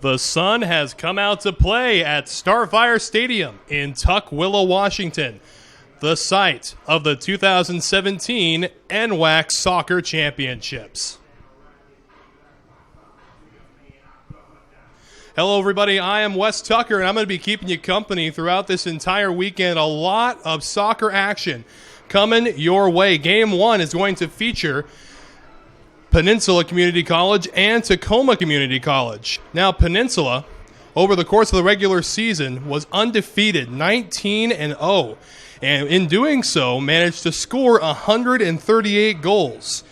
The sun has come out to play at Starfire Stadium in Tukwila, Washington, the site of the 2017 NWAC Soccer Championships. Hello, everybody. I am Wes Tucker, and I'm going to be keeping you company throughout this entire weekend. A lot of soccer action coming your way. Game 1 is going to feature Peninsula Community College and Tacoma Community College. Now, Peninsula, over the course of the regular season, was undefeated, 19-0, and in doing so, managed to score 138 goals.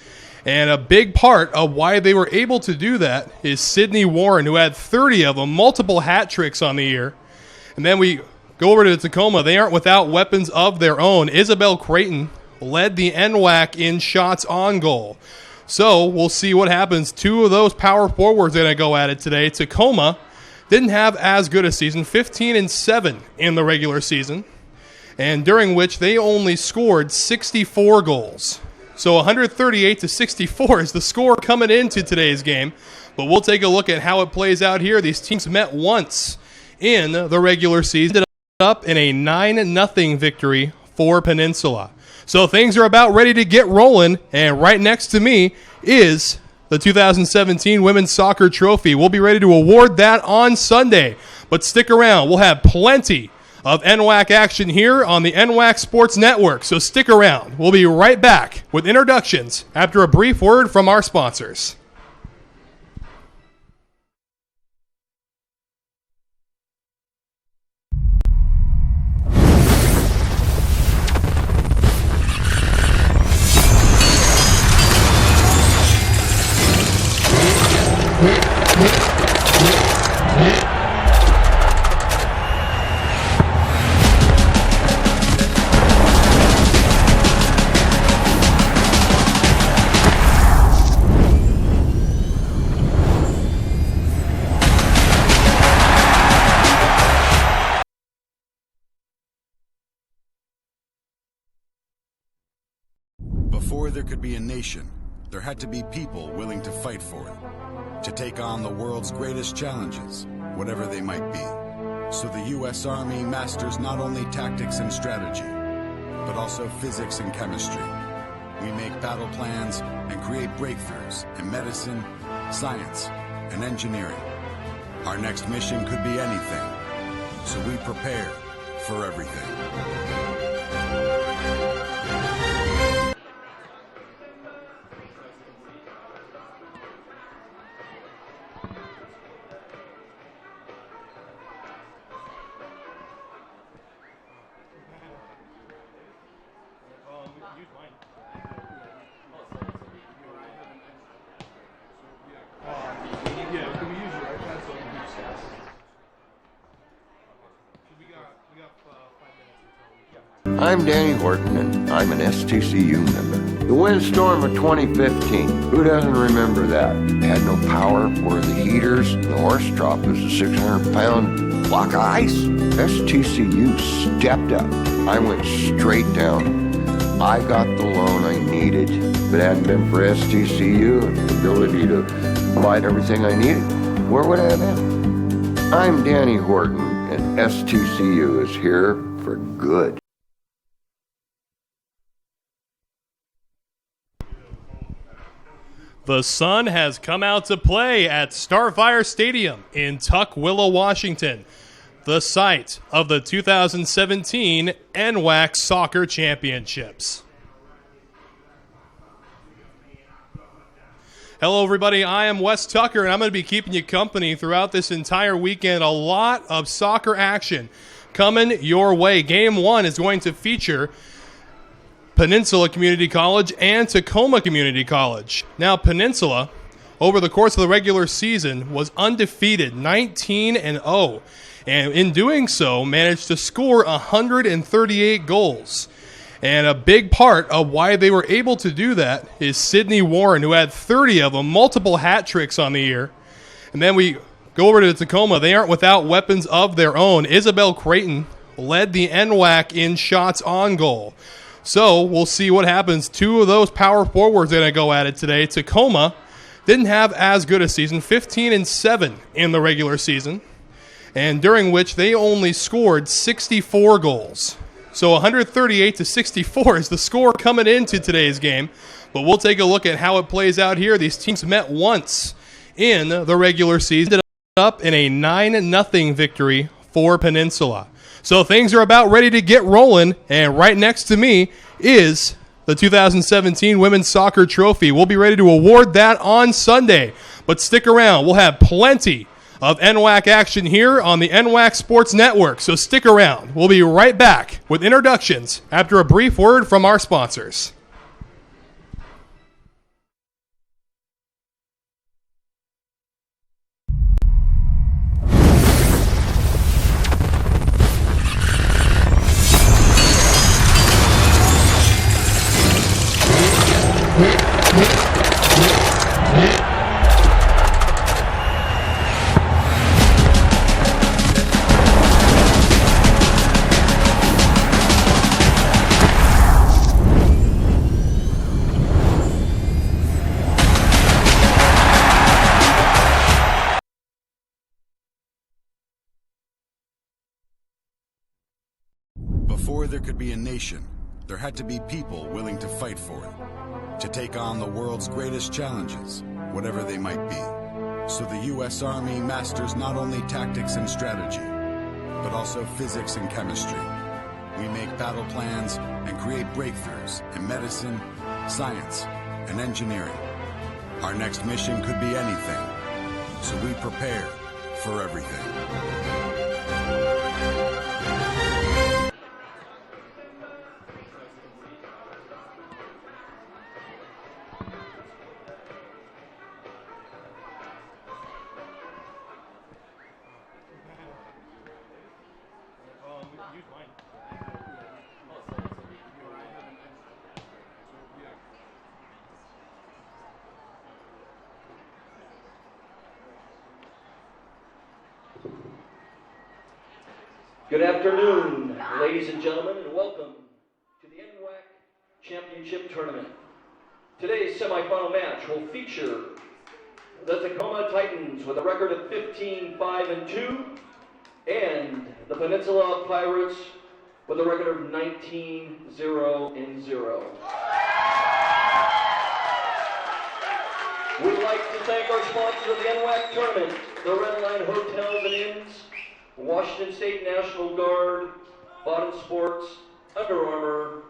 And a big part of why they were able to do that is Sydney Warren, who had 30 of them, multiple hat tricks on the year. And then we go over to Tacoma. They aren't without weapons of their own. Isabel Creighton led the NWAC in shots on goal. So we'll see what happens. Two of those power forwards are going to go at it today. Tacoma didn't have as good a season, 15-7 in the regular season, and during which they only scored 64 goals. So 138-64 is the score coming into today's game. But we'll take a look at how it plays out here. These teams met once in the regular season, ended up in a 9-0 victory for Peninsula. So things are about ready to get rolling, and right next to me is the 2017 Women's Soccer Trophy. We'll be ready to award that on Sunday, but stick around. We'll have plenty of NWAC action here on the NWAC Sports Network, so stick around. We'll be right back with introductions after a brief word from our sponsors. Before there could be a nation, there had to be people willing to fight for it, to take on the world's greatest challenges, whatever they might be. So the U.S. Army masters not only tactics and strategy, but also physics and chemistry. We make battle plans and create breakthroughs in medicine, science, and engineering. Our next mission could be anything, so we prepare for everything. I'm Danny Horton, and I'm an STCU member. The windstorm of 2015, who doesn't remember that? Had no power, were the heaters, the horse trough was a 600-pound block of ice. STCU stepped up. I went straight down. I got the loan I needed. If it hadn't been for STCU and the ability to provide everything I needed, where would I have been? I'm Danny Horton, and STCU is here for good. The sun has come out to play at Starfire Stadium in Tukwila, Washington, the site of the 2017 NWAC Soccer Championships. Hello, everybody. I am Wes Tucker, and I'm going to be keeping you company throughout this entire weekend. A lot of soccer action coming your way. Game 1 is going to feature Peninsula Community College and Tacoma Community College. Now, Peninsula, over the course of the regular season, was undefeated, 19-0, and in doing so, managed to score 138 goals. And a big part of why they were able to do that is Sydney Warren, who had 30 of them, multiple hat tricks on the year. And then we go over to Tacoma. They aren't without weapons of their own. Isabel Creighton led the NWAC in shots on goal. So we'll see what happens. Two of those power forwards are going to go at it today. Tacoma didn't have as good a season, 15-7 in the regular season, and during which they only scored 64 goals. So 138-64 is the score coming into today's game. But we'll take a look at how it plays out here. These teams met once in the regular season, ended up in a 9-0 victory for Peninsula. So things are about ready to get rolling, and right next to me is the 2017 Women's Soccer Trophy. We'll be ready to award that on Sunday, but stick around. We'll have plenty of NWAC action here on the NWAC Sports Network, so stick around. We'll be right back with introductions after a brief word from our sponsors. Before there could be a nation, there had to be people willing to fight for it, to take on the world's greatest challenges, whatever they might be. So the U.S. Army masters not only tactics and strategy, but also physics and chemistry. We make battle plans and create breakthroughs in medicine, science, and engineering. Our next mission could be anything, so we prepare for everything. Good afternoon, ladies and gentlemen, and welcome to the NWAC Championship Tournament. Today's semifinal match will feature the Tacoma Titans with a record of 15-5-2 and the Peninsula Pirates with a record of 19-0-0. We'd like to thank our sponsors of the NWAC tournament, the Red Line Hotels and Inns, Washington State National Guard, Bottom Sports, Under Armour,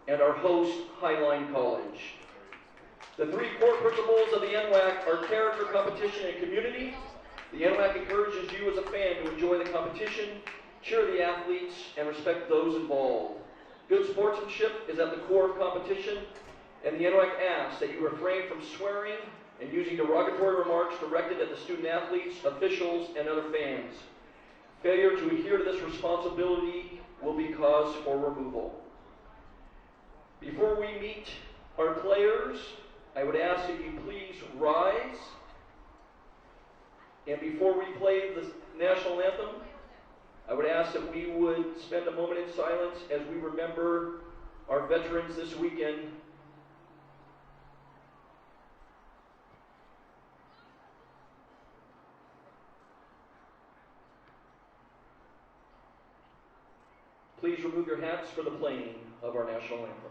and our host, Highline College. The three core principles of the NWAC are character, competition, and community. The NWAC encourages you as a fan to enjoy the competition, cheer the athletes, and respect those involved. Good sportsmanship is at the core of competition, and the NWAC asks that you refrain from swearing and using derogatory remarks directed at the student athletes, officials, and other fans. Failure to adhere to this responsibility will be cause for removal. Before we meet our players, I would ask that you please rise. And before we play the national anthem, I would ask that we would spend a moment in silence as we remember our veterans this weekend. Please remove your hats for the playing of our national anthem.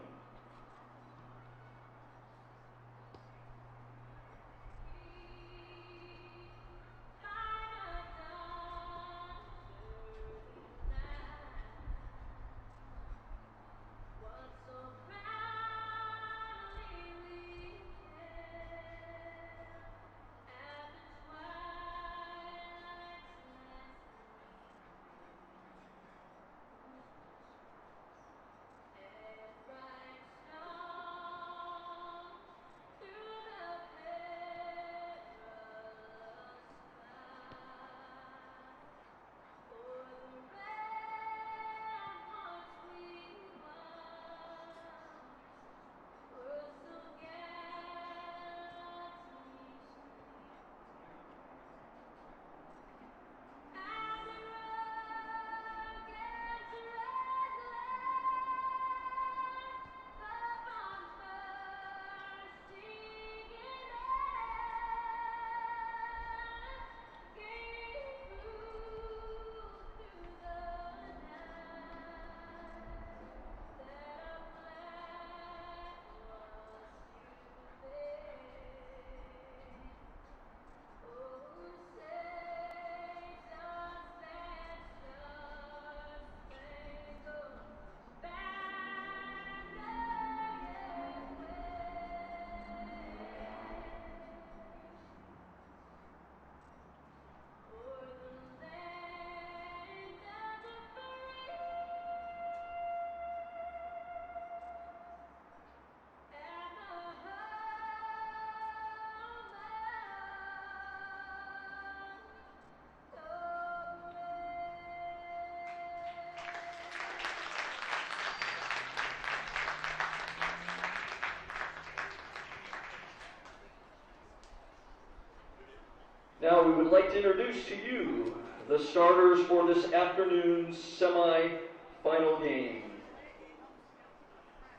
Now we would like to introduce to you the starters for this afternoon's semi-final game.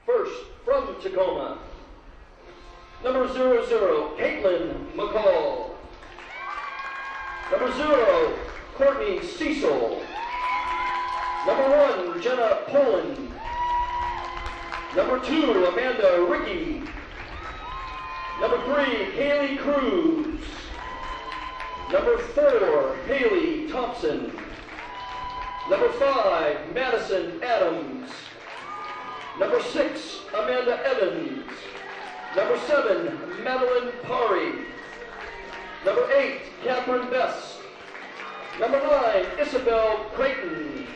First, from Tacoma, number 00, Caitlin McCall. Number 0, Courtney Cecil. Number 1, Jenna Poland. Number 2, Amanda Ricky. Number 3, Haley Cruz. Number 4, Haley Thompson. Number 5, Madison Adams. Number 6, Amanda Evans. Number 7, Madeline Pari. Number 8, Catherine Best. Number 9, Isabel Creighton.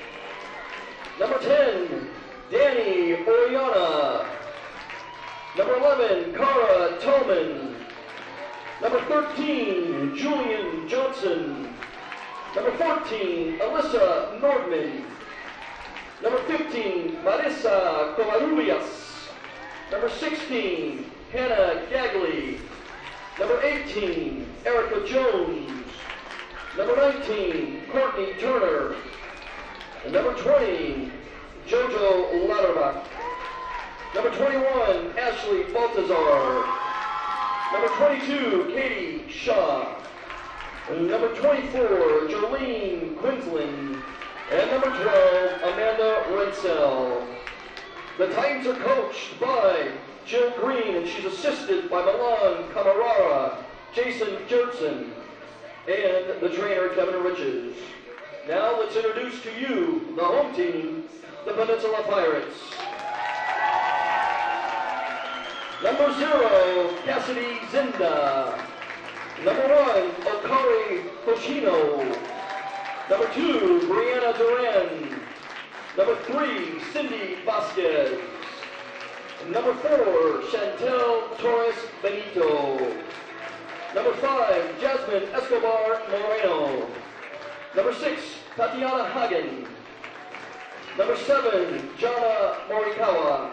Number 10, Danny Oriana. Number 11, Cara Tolman. Number 13, Julian Johnson. Number 14, Alyssa Nordman. Number 15, Marissa Covarrubias. Number 16, Hannah Gagley. Number 18, Erica Jones. Number 19, Courtney Turner. And number 20, Jojo Latterbach. Number 21, Ashley Baltazar. Number 22, Katie Shaw. And number 24, Jolene Quinlan. And number 12, Amanda Rensell. The Titans are coached by Jill Green, and she's assisted by Milan Camarara, Jason Jertson, and the trainer, Kevin Riches. Now let's introduce to you the home team, the Peninsula Pirates. Number 0, Cassidy Zinda. Number 1, Okari Hoshino. Number 2, Brianna Duran. Number 3, Cindy Vasquez. Number 4, Chantel Torres Benito. Number 5, Jasmine Escobar Moreno. Number 6, Tatiana Hagen. Number 7, Jana Morikawa.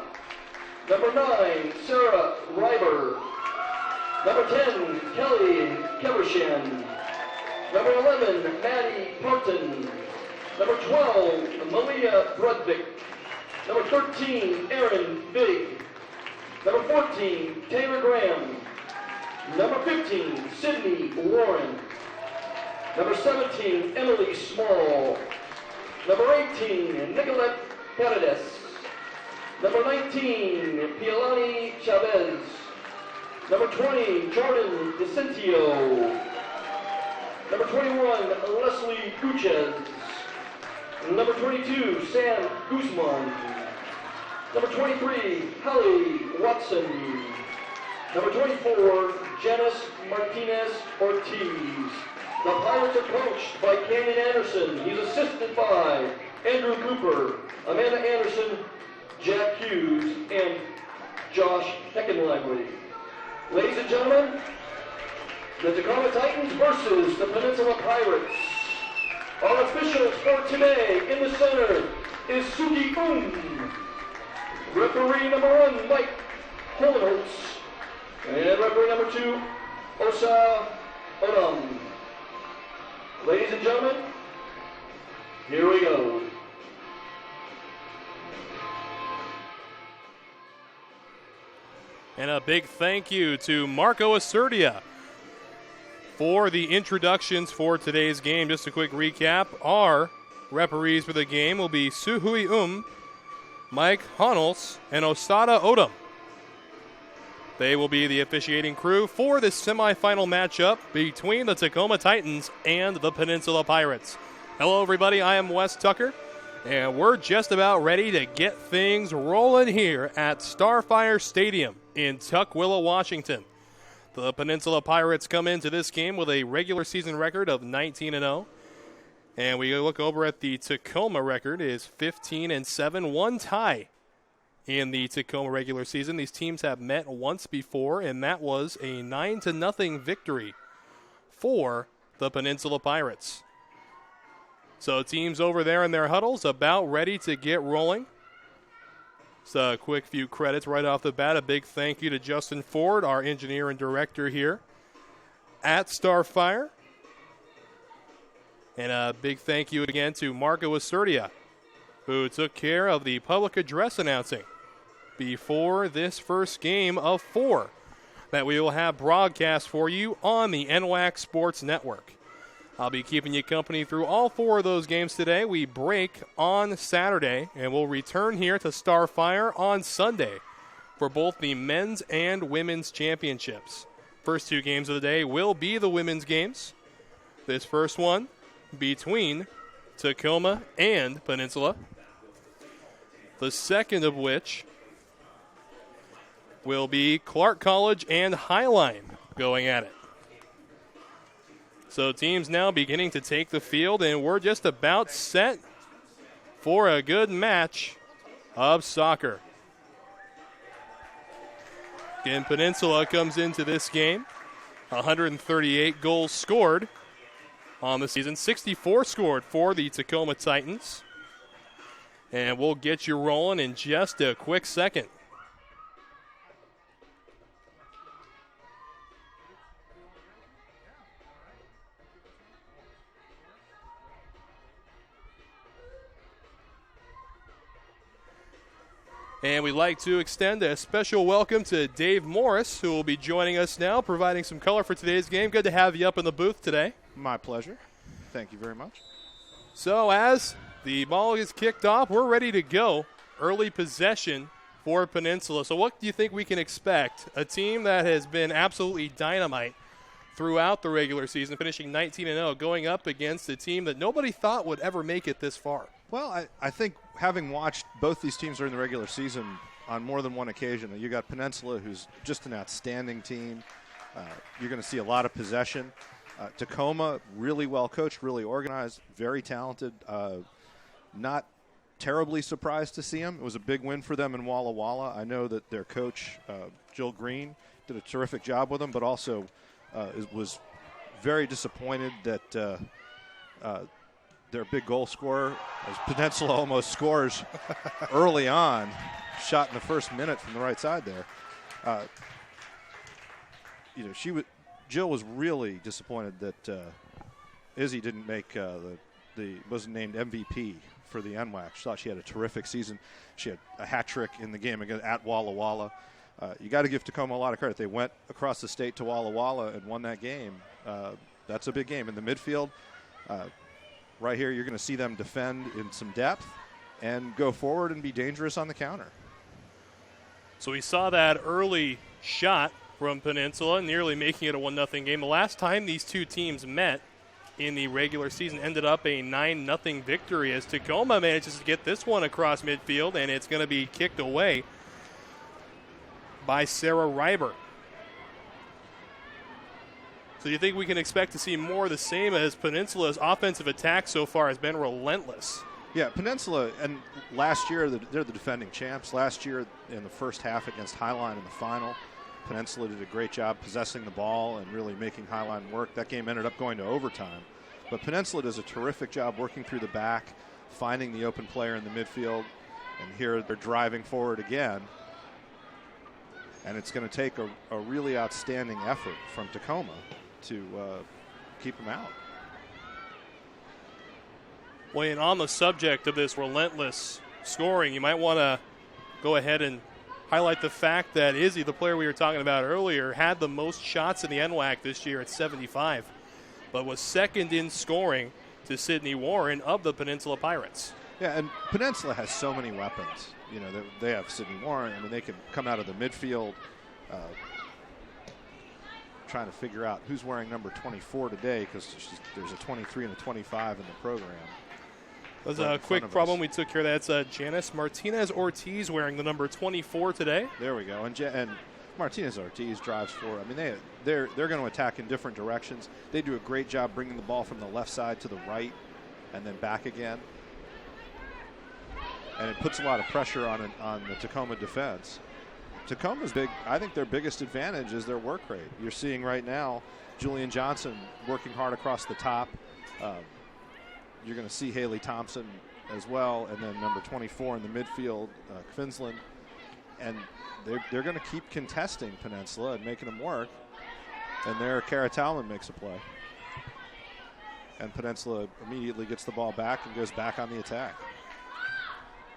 Number 9, Sarah Reiber. Number 10, Kelly Kevershan. Number 11, Maddie Parton. Number 12, Malia Brudvik. Number 13, Aaron Big. Number 14, Taylor Graham. Number 15, Sydney Warren. Number 17, Emily Small. Number 18, Nicolette Paredes. Number 19, Pialani Chavez. Number 20, Jordan DeCintio. Number 21, Leslie Guchez. Number 22, Sam Guzman. Number 23, Holly Watson. Number 24, Janice Martinez Ortiz. The Pirates are coached by Canyon Anderson. He's assisted by Andrew Cooper, Amanda Anderson, Jack Hughes, and Josh Heckenlively. Ladies and gentlemen, the Tacoma Titans versus the Peninsula Pirates. Our officials for today in the center is Suki Referee number 1, Mike Holenholtz. And referee number 2, Osa Odom. Ladies and gentlemen, here we go. And a big thank you to Marco Acertia for the introductions for today's game. Just a quick recap. Our referees for the game will be Suhui Mike Honels, and Osada Odom. They will be the officiating crew for this semifinal matchup between the Tacoma Titans and the Peninsula Pirates. Hello, everybody. I am Wes Tucker, and we're just about ready to get things rolling here at Starfire Stadium in Tukwila, Washington. The Peninsula Pirates come into this game with a regular season record of 19-0. And we look over at the Tacoma record is 15-7, one tie in the Tacoma regular season. These teams have met once before, and that was a 9-0 victory for the Peninsula Pirates. So teams over there in their huddles about ready to get rolling. So a quick few credits right off the bat. A big thank you to Justin Ford, our engineer and director here at Starfire. And a big thank you again to Marco Acertia, who took care of the public address announcing before this first game of 4 that we will have broadcast for you on the NWAC Sports Network. I'll be keeping you company through all 4 of those games today. We break on Saturday, and we'll return here to Starfire on Sunday for both the men's and women's championships. First 2 games of the day will be the women's games. This first one between Tacoma and Peninsula. The second of which will be Clark College and Highline going at it. So teams now beginning to take the field, and we're just about set for a good match of soccer. Again, Peninsula comes into this game, 138 goals scored on the season, 64 scored for the Tacoma Titans. And we'll get you rolling in just a quick second. And we'd like to extend a special welcome to Dave Morris, who will be joining us now, providing some color for today's game. Good to have you up in the booth today. My pleasure. Thank you very much. So as the ball is kicked off, we're ready to go. Early possession for Peninsula. So what do you think we can expect? A team that has been absolutely dynamite throughout the regular season, finishing 19-0, going up against a team that nobody thought would ever make it this far. Well, I think having watched both these teams during the regular season on more than one occasion, you got Peninsula, who's just an outstanding team. You're going to see a lot of possession. Tacoma, really well coached, really organized, very talented. Not terribly surprised to see them. It was a big win for them in Walla Walla. I know that their coach, Jill Green, did a terrific job with them, but also was very disappointed that their big goal scorer, as Peninsula almost scores early on, shot in the first minute from the right side there. Jill was really disappointed that Izzy didn't make wasn't named MVP for the NWAC. She thought she had a terrific season. She had a hat trick in the game at Walla Walla. You got to give Tacoma a lot of credit. They went across the state to Walla Walla and won that game. That's a big game. In the midfield, right here, you're going to see them defend in some depth and go forward and be dangerous on the counter. So we saw that early shot from Peninsula, nearly making it a 1-0 game. The last time these two teams met in the regular season ended up a 9-0 victory as Tacoma manages to get this one across midfield, and it's going to be kicked away by Sarah Reiber. So you think we can expect to see more of the same, as Peninsula's offensive attack so far has been relentless? Yeah, Peninsula, and last year they're the defending champs. Last year in the first half against Highline in the final, Peninsula did a great job possessing the ball and really making Highline work. That game ended up going to overtime. But Peninsula does a terrific job working through the back, finding the open player in the midfield, and here they're driving forward again. And it's going to take a really outstanding effort from Tacoma to keep them out. Well, and on the subject of this relentless scoring, you might want to go ahead and highlight the fact that Izzy, the player we were talking about earlier, had the most shots in the NWAC this year at 75, but was second in scoring to Sydney Warren of the Peninsula Pirates. Yeah, and Peninsula has so many weapons. You know, they have Sydney Warren. I mean, they can come out of the midfield, trying to figure out who's wearing number 24 today, because there's a 23 and a 25 in the program. That was a quick problem we took care of. That's Janice Martinez-Ortiz wearing the number 24 today. There we go. And Martinez-Ortiz drives forward. I mean, they're going to attack in different directions. They do a great job bringing the ball from the left side to the right and then back again. And it puts a lot of pressure on the Tacoma defense. Tacoma's big. I think their biggest advantage is their work rate. You're seeing right now Julian Johnson working hard across the top. You're going to see Haley Thompson as well, and then number 24 in the midfield, Kvinsland. And they're going to keep contesting Peninsula and making them work. And there, Cara Talman makes a play. and Peninsula immediately gets the ball back and goes back on the attack.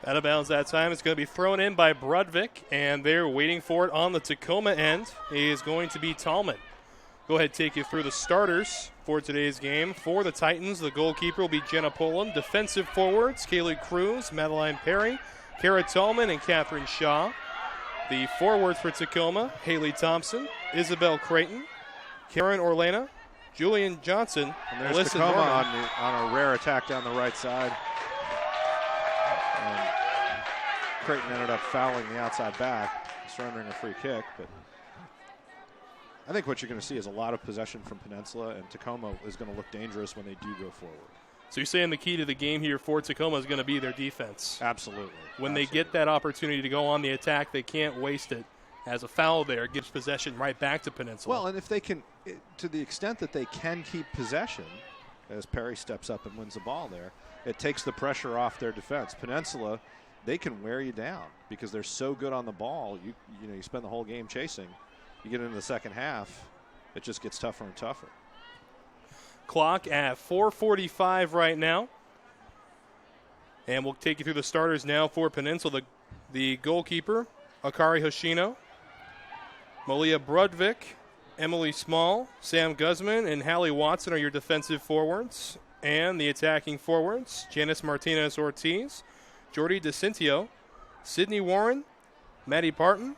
Out of bounds that time. It's going to be thrown in by Brudvik, and they're waiting for it on the Tacoma end. It is going to be Tallman. Go ahead and take you through the starters for today's game. For the Titans, the goalkeeper will be Jenna Poland. Defensive forwards, Kaylee Cruz, Madeline Perry, Kara Tallman, and Catherine Shaw. The forwards for Tacoma, Haley Thompson, Isabel Creighton, Karen Orlena, Julian Johnson, and there's Alyssa Tacoma Norman. on a rare attack down the right side. And Creighton ended up fouling the outside back, surrendering a free kick. But I think what you're going to see is a lot of possession from Peninsula, and Tacoma is going to look dangerous when they do go forward. So you're saying the key to the game here for Tacoma is going to be their defense. Absolutely. When they get that opportunity to go on the attack, they can't waste it. As a foul there, it gives possession right back to Peninsula. Well, and if they can, to the extent that they can keep possession, as Perry steps up and wins the ball there, it takes the pressure off their defense. Peninsula, they can wear you down because they're so good on the ball. You spend the whole game chasing. You get into the second half, it just gets tougher and tougher. Clock at 4:45 right now. And we'll take you through the starters now for Peninsula. The goalkeeper, Akari Hoshino, Malia Brudvik, Emily Small, Sam Guzman, and Hallie Watson are your defensive forwards. And the attacking forwards, Janice Martinez-Ortiz, Jordy DeCintio, Sydney Warren, Maddie Parton,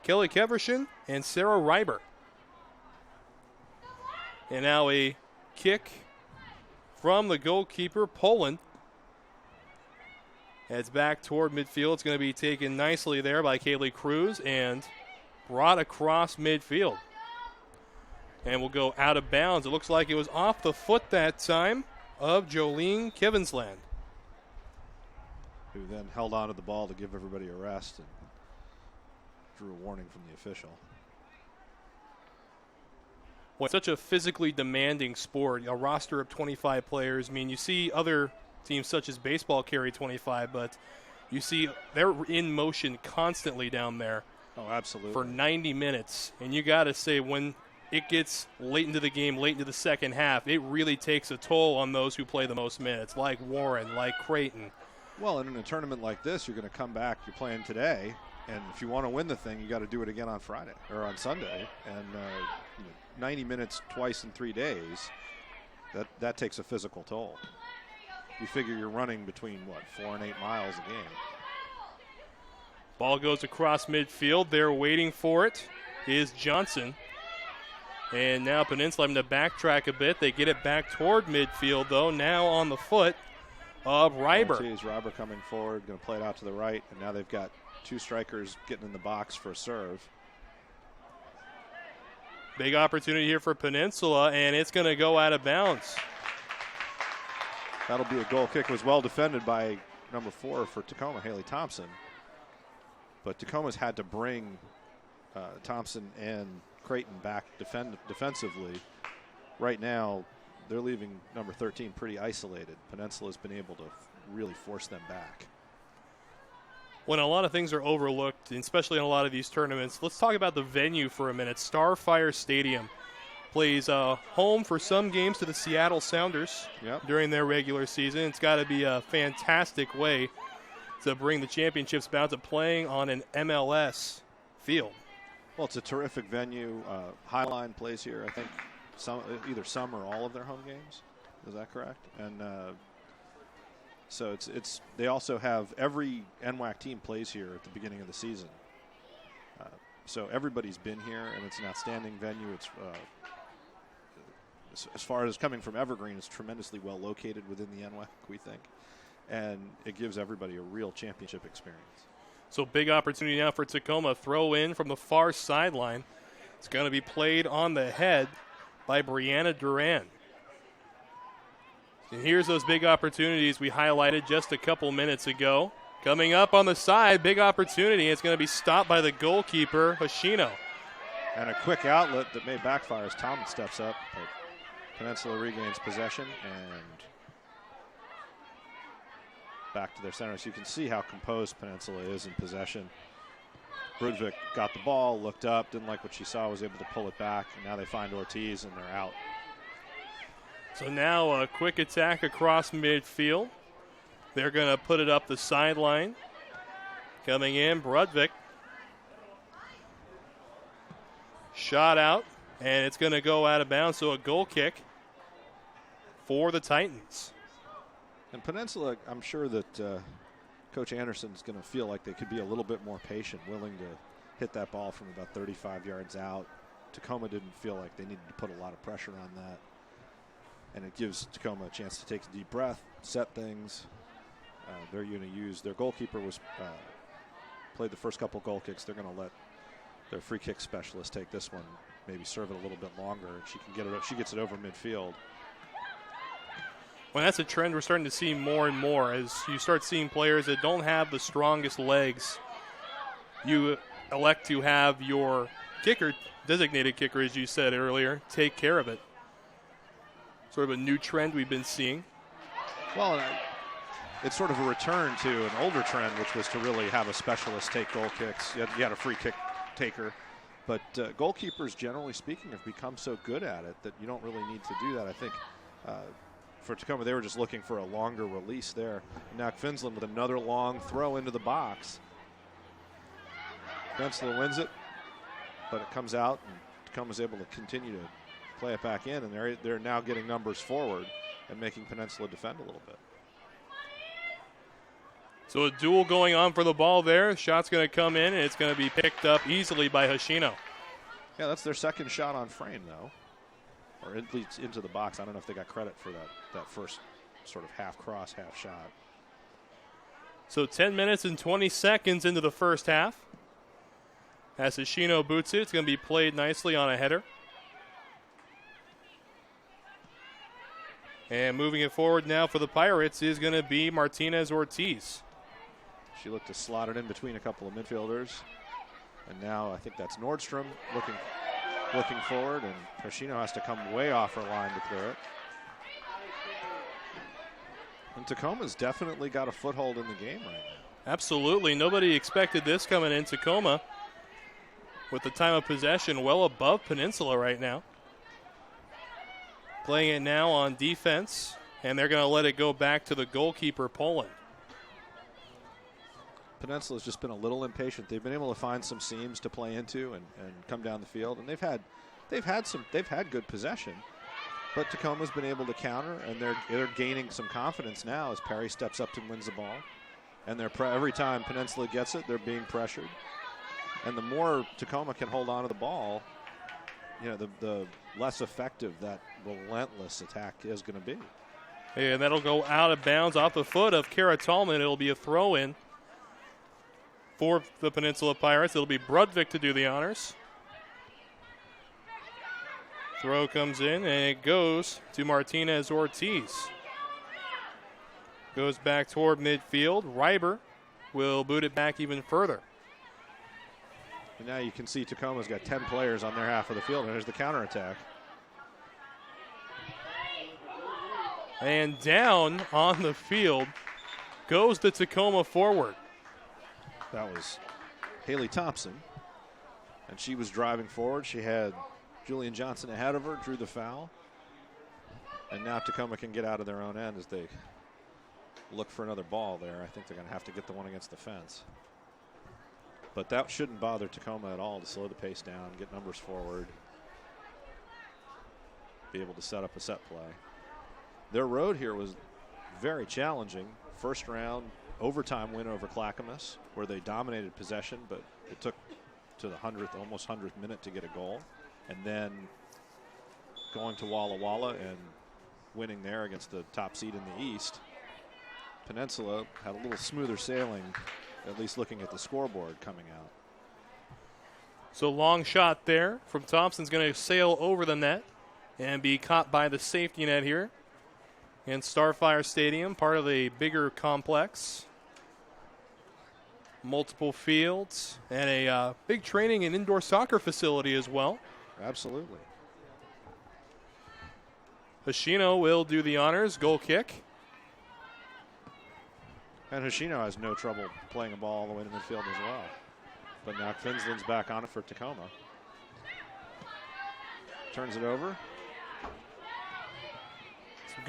Kelly Kevershin, and Sarah Reiber. And now a kick from the goalkeeper, Poland. Heads back toward midfield. It's going to be taken nicely there by Kaylee Cruz and brought across midfield. And will go out of bounds. It looks like it was off the foot that time of Jolene Kivensland, who then held on to the ball to give everybody a rest and drew a warning from the official. Well, it's such a physically demanding sport, a roster of 25 players. I mean, you see other teams such as baseball carry 25, but you see they're in motion constantly down there. Oh, absolutely. For 90 minutes. And you got to say, when it gets late into the game, late into the second half, it really takes a toll on those who play the most minutes, like Warren, like Creighton. Well, and in a tournament like this, you're going to come back, you're playing today, and if you want to win the thing, you got to do it again on Friday or on Sunday. And 90 minutes twice in 3 days, that takes a physical toll. You figure you're running between, 4 and 8 miles a game. Ball goes across midfield. They're waiting for it. Is Johnson. And now Peninsula having to backtrack a bit. They get it back toward midfield, though. Now on the foot of Reiber. Reiber coming forward, going to play it out to the right, and now they've got two strikers getting in the box for a serve. Big opportunity here for Peninsula, and it's going to go out of bounds. That'll be a goal kick. It was well defended by number 4 for Tacoma, Haley Thompson. But Tacoma's had to bring Thompson and Creighton back defensively. Right now, they're leaving number 13 pretty isolated. Peninsula's been able to really force them back. When a lot of things are overlooked, especially in a lot of these tournaments, let's talk about the venue for a minute. Starfire Stadium plays home for some games to the Seattle Sounders during their regular season. It's got to be a fantastic way to bring the championships bound to playing on an MLS field. Well, it's a terrific venue. Highline plays here, I think, either some or all of their home games. Is that correct? And so it's they also have every NWAC team plays here at the beginning of the season. So everybody's been here, and it's an outstanding venue. It's as far as coming from Evergreen, it's tremendously well located within the NWAC, we think, and it gives everybody a real championship experience. So big opportunity now for Tacoma. Throw in from the far sideline. It's going to be played on the head by Brianna Duran. And here's those big opportunities we highlighted just a couple minutes ago. Coming up on the side, big opportunity. It's going to be stopped by the goalkeeper, Hoshino. And a quick outlet that may backfire as Thomas steps up. But Peninsula regains possession and back to their center. So you can see how composed Peninsula is in possession. Brudvik got the ball, looked up, didn't like what she saw, was able to pull it back, and now they find Ortiz and they're out. So now a quick attack across midfield. They're going to put it up the sideline. Coming in, Brudvik. Shot out, and it's going to go out of bounds, so a goal kick for the Titans. And Peninsula, I'm sure that Coach Anderson's going to feel like they could be a little bit more patient, willing to hit that ball from about 35 yards out. Tacoma didn't feel like they needed to put a lot of pressure on that. And it gives Tacoma a chance to take a deep breath, set things. They're going to use their goalkeeper was played the first couple goal kicks. They're going to let their free kick specialist take this one, maybe serve it a little bit longer. She can get it. She gets it over midfield. Well, that's a trend we're starting to see more and more as you start seeing players that don't have the strongest legs. You elect to have your kicker, designated kicker, as you said earlier, take care of it. Sort of a new trend we've been seeing. Well, it's sort of a return to an older trend, which was to really have a specialist take goal kicks. You had a free kick taker. But goalkeepers, generally speaking, have become so good at it that you don't really need to do that. I think for Tacoma, they were just looking for a longer release there. Now Finland with another long throw into the box. Peninsula wins it, but it comes out, and Tacoma's able to continue to play it back in, and they're now getting numbers forward and making Peninsula defend a little bit. So a duel going on for the ball there. Shot's going to come in, and it's going to be picked up easily by Hoshino. Yeah, that's their second shot on frame, though, or at least into the box. I don't know if they got credit for that first sort of half cross, half shot. So 10 minutes and 20 seconds into the first half. As Hoshino boots it, it's going to be played nicely on a header. And moving it forward now for the Pirates is going to be Martinez Ortiz. She looked to slot it in between a couple of midfielders. And now I think that's Nordstrom looking forward, and Hoshino has to come way off her line to clear it. And Tacoma's definitely got a foothold in the game right now. Absolutely. Nobody expected this coming in. Tacoma with the time of possession well above Peninsula right now. Playing it now on defense, and they're going to let it go back to the goalkeeper, Poland. Peninsula's just been a little impatient. They've been able to find some seams to play into and come down the field, and they've had good possession, but Tacoma's been able to counter, and they're gaining some confidence now as Perry steps up and wins the ball. And every time Peninsula gets it, they're being pressured. And the more Tacoma can hold on to the ball, the less effective that relentless attack is going to be. And that'll go out of bounds off the foot of Kara Tallman. It'll be a throw-in for the Peninsula Pirates. It'll be Brudvik to do the honors. Throw comes in, and it goes to Martinez Ortiz. Goes back toward midfield. Reiber will boot it back even further. And now you can see Tacoma's got 10 players on their half of the field, and there's the counterattack. And down on the field goes the Tacoma forward. That was Haley Thompson, and she was driving forward. She had Julian Johnson ahead of her, drew the foul. And now Tacoma can get out of their own end as they look for another ball there. I think they're going to have to get the one against the fence. But that shouldn't bother Tacoma at all to slow the pace down, get numbers forward, be able to set up a set play. Their road here was very challenging. First round overtime win over Clackamas, where they dominated possession, but it took to the almost 100th minute to get a goal. And then going to Walla Walla and winning there against the top seed in the East. Peninsula had a little smoother sailing, at least looking at the scoreboard coming out. So long shot there from Thompson's going to sail over the net and be caught by the safety net here in Starfire Stadium, part of a bigger complex. Multiple fields and a big training and indoor soccer facility as well. Absolutely. Hoshino will do the honors, goal kick. And Hoshino has no trouble playing a ball all the way to midfield as well. But now Finland's back on it for Tacoma. Turns it over.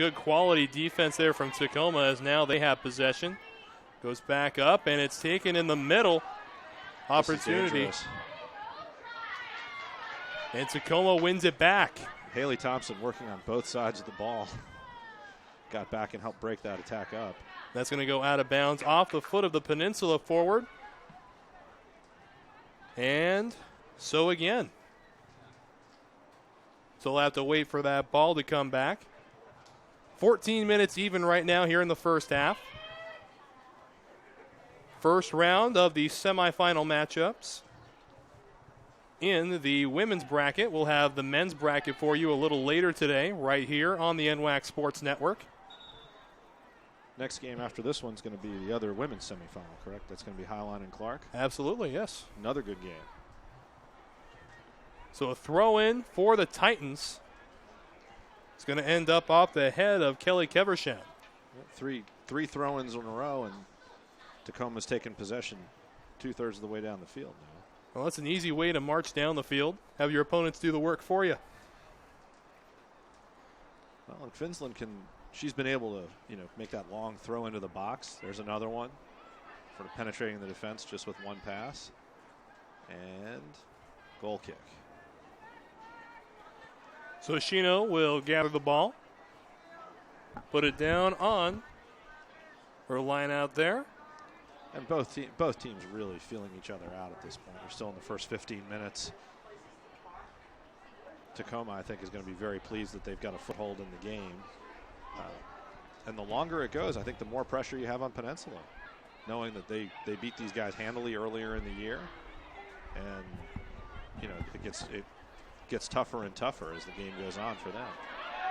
good quality defense there from Tacoma as now they have possession. Goes back up, and it's taken in the middle. Opportunity. And Tacoma wins it back. Haley Thompson working on both sides of the ball. Got back and helped break that attack up. That's going to go out of bounds off the foot of the Peninsula forward. And so again. So we'll have to wait for that ball to come back. 14 minutes even right now here in the first half. First round of the semifinal matchups. In the women's bracket, we'll have the men's bracket for you a little later today, right here on the NWAC Sports Network. Next game after this one's going to be the other women's semifinal, correct? That's going to be Highline and Clark. Absolutely, yes. Another good game. So a throw in for the Titans. It's going to end up off the head of Kelly Kevershan. Three throw-ins in a row, and Tacoma's taken possession 2/3 of the way down the field now. Well, that's an easy way to march down the field. Have your opponents do the work for you. Well, and Finsland she's been able to, make that long throw into the box. There's another one for penetrating the defense just with one pass. And goal kick. So Shino will gather the ball, put it down on her line out there. And both teams really feeling each other out at this point. We're still in the first 15 minutes. Tacoma, I think, is going to be very pleased that they've got a foothold in the game. And the longer it goes, I think the more pressure you have on Peninsula, knowing that they beat these guys handily earlier in the year. And, it gets tougher and tougher as the game goes on for them,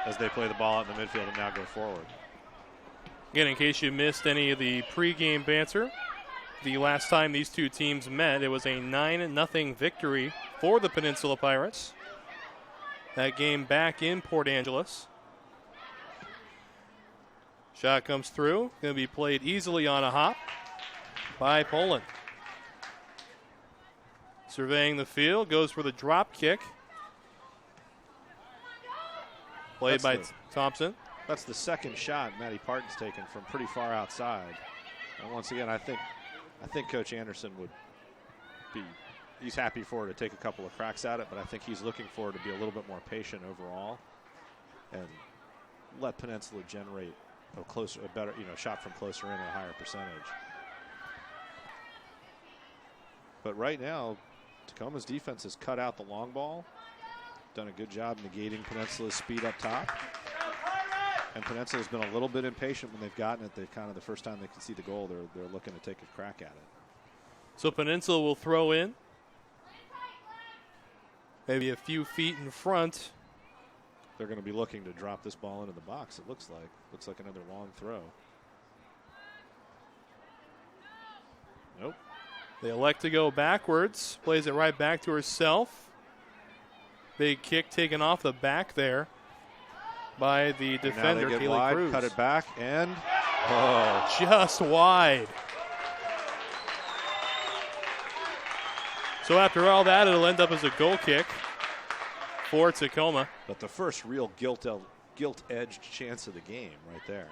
as they play the ball out in the midfield and now go forward. Again, in case you missed any of the pregame banter, the last time these two teams met, it was a 9-0 victory for the Peninsula Pirates. That game back in Port Angeles. Shot comes through. Going to be played easily on a hop by Poland. Surveying the field, goes for the drop kick. Played by Thompson. That's the second shot Maddie Parton's taken from pretty far outside. And once again, I think Coach Anderson he's happy for her to take a couple of cracks at it, but I think he's looking for her to be a little bit more patient overall and let Peninsula generate a better shot from closer in at a higher percentage. But right now, Tacoma's defense has cut out the long ball, done a good job negating Peninsula's speed up top. And Peninsula's been a little bit impatient when they've gotten it. They've the first time they can see the goal, they're looking to take a crack at it. So Peninsula will throw in. Maybe a few feet in front. They're going to be looking to drop this ball into the box, it looks like. Looks like another long throw. Nope. They elect to go backwards. Plays it right back to herself. Big kick taken off the back there by the defender, now they get Kaylee wide, Cruz. cut it back, and just wide. So after all that, it'll end up as a goal kick for Tacoma. But the first real gilt-edged chance of the game right there,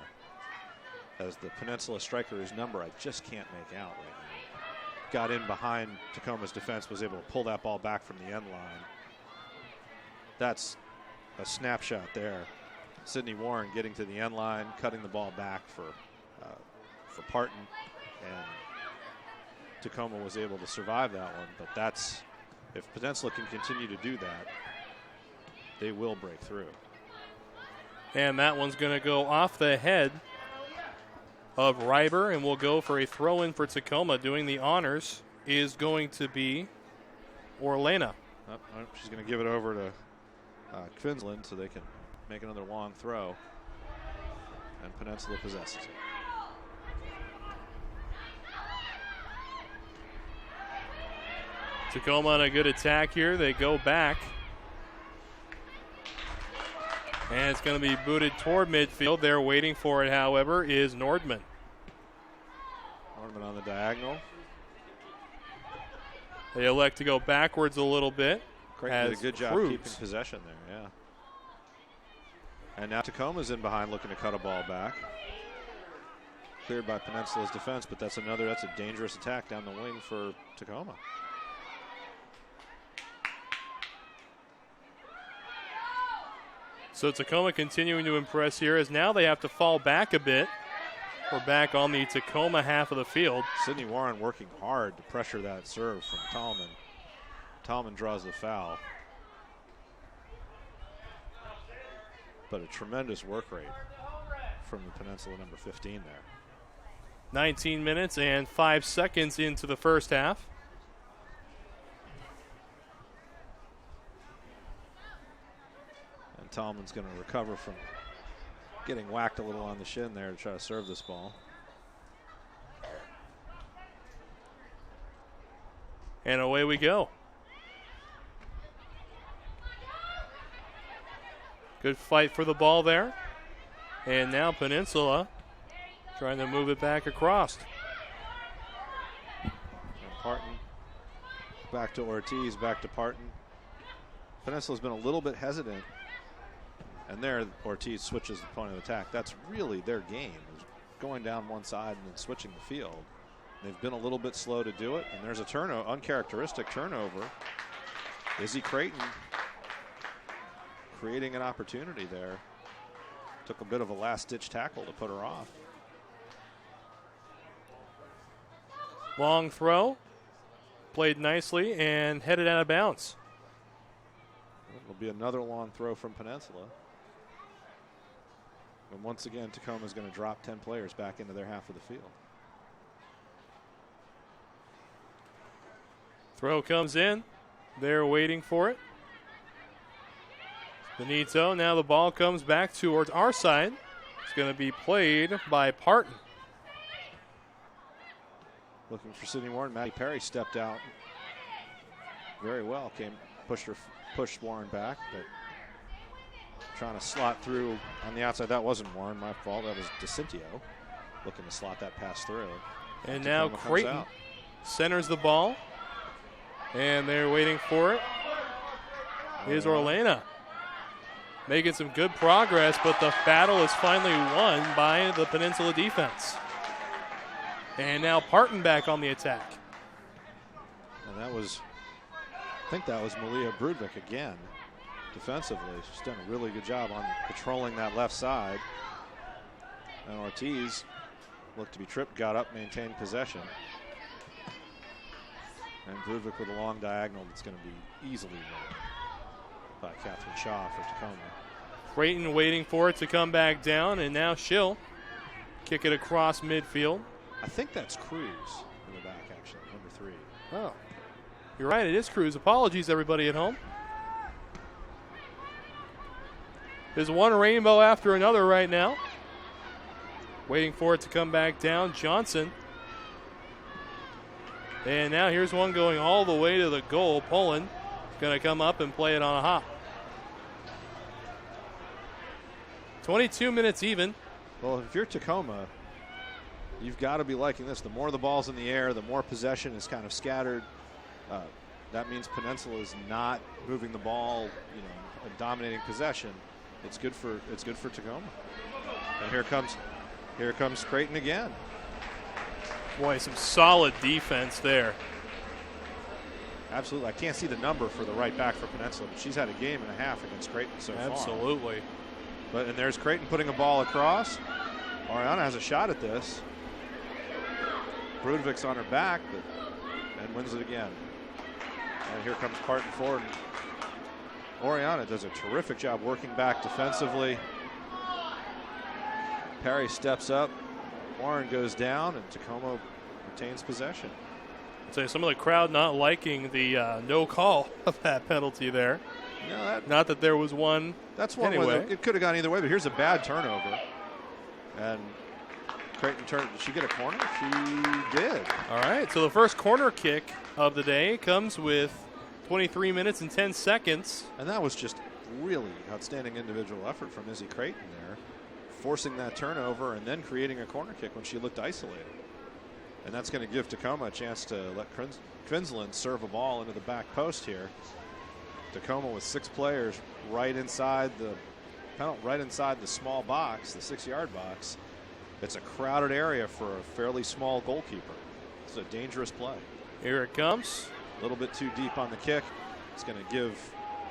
as the Peninsula striker, whose number I just can't make out right now, got in behind Tacoma's defense, was able to pull that ball back from the end line. That's a snapshot there. Sydney Warren getting to the end line, cutting the ball back for Parton, and Tacoma was able to survive that one. But that's, if Peninsula can continue to do that, they will break through. And that one's going to go off the head of Reiber, and we'll go for a throw-in for Tacoma. Doing the honors is going to be Orlena. She's going to give it over to Finsland so they can make another long throw, and Peninsula possesses it. Tacoma on a good attack here. They go back. And it's going to be booted toward midfield. They're waiting for it, however, is Nordman. Nordman on the diagonal. They elect to go backwards a little bit. Craig did a good job keeping possession there, yeah. And now Tacoma's in behind looking to cut a ball back. Cleared by Peninsula's defense, but that's a dangerous attack down the wing for Tacoma. So Tacoma continuing to impress here as now they have to fall back a bit. We're back on the Tacoma half of the field. Sydney Warren working hard to pressure that serve from Tallman. Tallman draws the foul. But a tremendous work rate from the Peninsula number 15 there. 19 minutes and 5 seconds into the first half. And Tallman's going to recover from getting whacked a little on the shin there to try to serve this ball. And away we go. Good fight for the ball there. And now Peninsula trying to move it back across. And Parton back to Ortiz, back to Parton. Peninsula's been a little bit hesitant. And there Ortiz switches the point of attack. That's really their game, is going down one side and then switching the field. They've been a little bit slow to do it. And there's a turnover, uncharacteristic turnover. Izzy Creighton creating an opportunity there. Took a bit of a last-ditch tackle to put her off. Long throw. Played nicely and headed out of bounds. It'll be another long throw from Peninsula. And once again, Tacoma's going to drop 10 players back into their half of the field. Throw comes in. They're waiting for it. Benito, now the ball comes back towards our side. It's going to be played by Parton. Looking for Sydney Warren. Maddie Perry stepped out very well. Pushed Warren back, but trying to slot through on the outside. That wasn't Warren, my fault. That was DeCintio looking to slot that pass through. And now Creighton centers the ball. And they're waiting for it. Here's Orlena. Making some good progress, but the battle is finally won by the Peninsula defense. And now Parton back on the attack. And I think that was Malia Brudvik again, defensively. She's done a really good job on patrolling that left side. And Ortiz looked to be tripped, got up, maintained possession. And Brudvik with a long diagonal that's going to be easily won by Catherine Shaw for Tacoma. Creighton waiting for it to come back down, and now she'll kick it across midfield. I think that's Cruz in the back, actually, number 3. Oh, you're right, it is Cruz. Apologies, everybody at home. There's one rainbow after another right now. Waiting for it to come back down. Johnson. And now here's one going all the way to the goal. Poland going to come up and play it on a hop. 22 minutes even. Well, if you're Tacoma, you've got to be liking this. The more the ball's in the air, the more possession is kind of scattered. That means Peninsula is not moving the ball, and dominating possession. It's good for Tacoma. And here comes Creighton again. Boy, some solid defense there. Absolutely. I can't see the number for the right back for Peninsula, but she's had a game and a half against Creighton so far. Absolutely. And there's Creighton putting a ball across. Ariana has a shot at this. Brudvik's on her back, and wins it again. And here comes Parton forward. Oriana does a terrific job working back defensively. Perry steps up. Warren goes down, and Tacoma retains possession. I'd say some of the crowd not liking the no call of that penalty there. No, not that there was one. That's one anyway. It could have gone either way, but here's a bad turnover. And Creighton turned. Did she get a corner? She did. All right, so the first corner kick of the day comes with 23 minutes and 10 seconds. And that was just really outstanding individual effort from Izzy Creighton there, forcing that turnover and then creating a corner kick when she looked isolated. And that's going to give Tacoma a chance to let Queensland serve a ball into the back post here. Tacoma with 6 players right inside the penalty right inside the small box, the 6-yard box. It's a crowded area for a fairly small goalkeeper. It's a dangerous play. Here it comes. A little bit too deep on the kick. It's going to give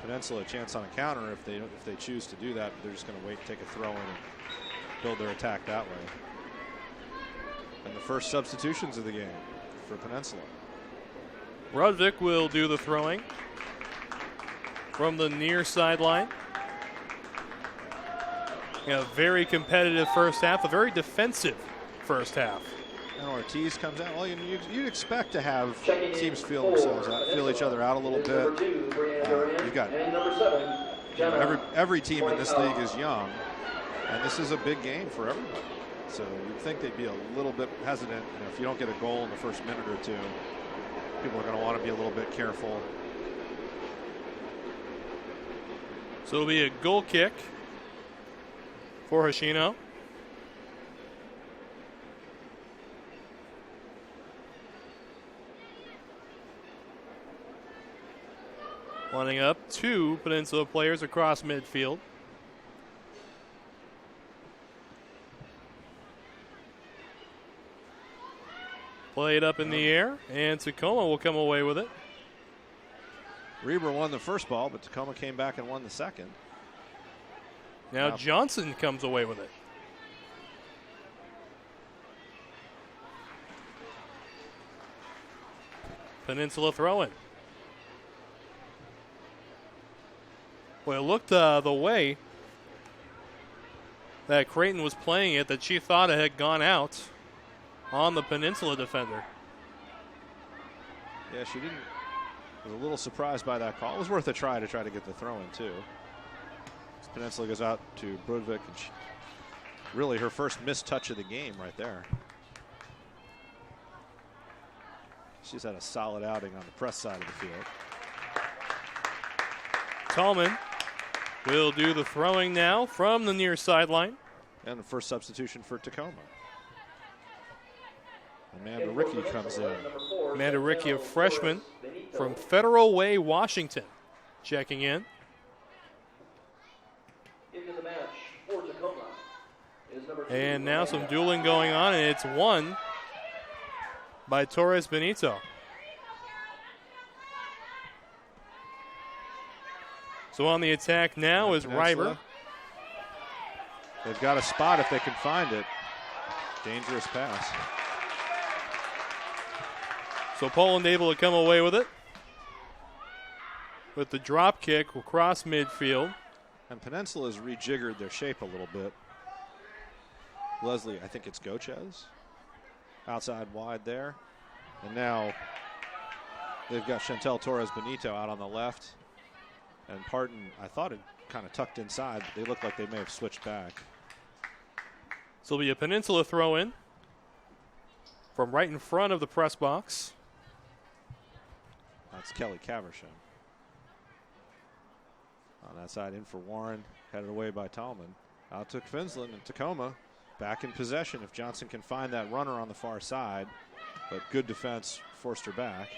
Peninsula a chance on a counter. If they choose to do that, they're just going to wait, take a throw in, and build their attack that way. And the first substitutions of the game for Peninsula. Rudvik will do the throwing from the near sideline. A very competitive first half, a very defensive first half. And Ortiz comes out. Well, you'd expect to have teams feel themselves out, feel each other out a little bit. You've got every team in this league is young, and this is a big game for everybody. So you'd think they'd be a little bit hesitant. If you don't get a goal in the first minute or two, people are going to want to be a little bit careful. So it'll be a goal kick for Hoshino. Lining up 2 Peninsula players across midfield. Played up in the air, and Tacoma will come away with it. Reber won the first ball, but Tacoma came back and won the second. Now Johnson comes away with it. Peninsula throw-in. Well, it looked the way that Creighton was playing it that she thought it had gone out on the Peninsula defender. Yeah, she didn't. Was a little surprised by that call. It was worth a try to get the throw in too. Peninsula goes out to Brudvik, and really her first missed touch of the game right there. She's had a solid outing on the press side of the field. Tallman will do the throwing now from the near sideline. And the first substitution for Tacoma. Amanda Rickey comes in. Amanda Rickey, a freshman from Federal Way, Washington, checking in. Into the match for Tacoma is number 2. And now some dueling going on, and it's won by Torres Benito. So on the attack now is Reiber. They've got a spot if they can find it. Dangerous pass. So Poland able to come away with it. With the drop kick across midfield. And Peninsula's rejiggered their shape a little bit. Leslie, I think it's Gochez. Outside wide there. And now they've got Chantel Torres Benito out on the left. And Parton, I thought it kind of tucked inside, but they look like they may have switched back. So it'll be a Peninsula throw in from right in front of the press box. That's Kelly Caversham. On that side, in for Warren, headed away by Tallman. Out took Finsland, and Tacoma back in possession if Johnson can find that runner on the far side. But good defense forced her back.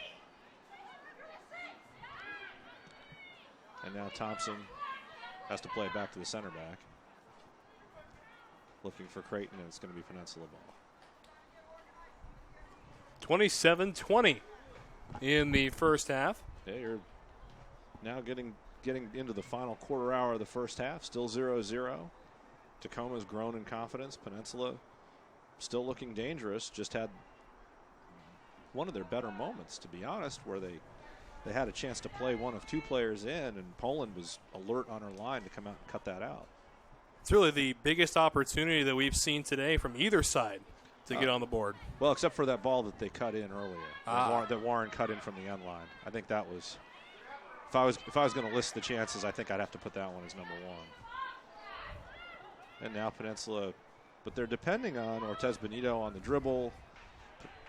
And now Thompson has to play it back to the center back. Looking for Creighton, and it's going to be Peninsula ball. 27-20 in the first half. Yeah, you're now getting into the final quarter hour of the first half. Still 0-0. Tacoma's grown in confidence. Peninsula still looking dangerous. Just had one of their better moments, to be honest, where they had a chance to play one of 2 players in, and Poland was alert on her line to come out and cut that out. It's really the biggest opportunity that we've seen today from either side to get on the board. Well, except for that ball that they cut in earlier, that Warren cut in from the end line. I think that was, if I was going to list the chances, I think I'd have to put that one as number 1. And now Peninsula, but they're depending on Ortez Benito on the dribble.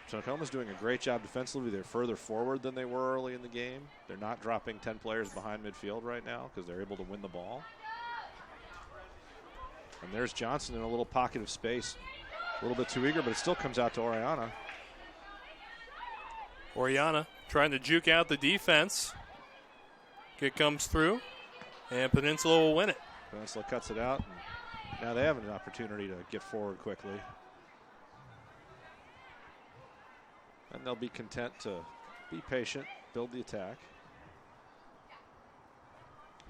Tacoma's doing a great job defensively. They're further forward than they were early in the game. They're not dropping 10 players behind midfield right now because they're able to win the ball. And there's Johnson in a little pocket of space. A little bit too eager, but it still comes out to Oriana. Oriana trying to juke out the defense. Kick comes through, and Peninsula will win it. Peninsula cuts it out, and now they have an opportunity to get forward quickly. And they'll be content to be patient, build the attack.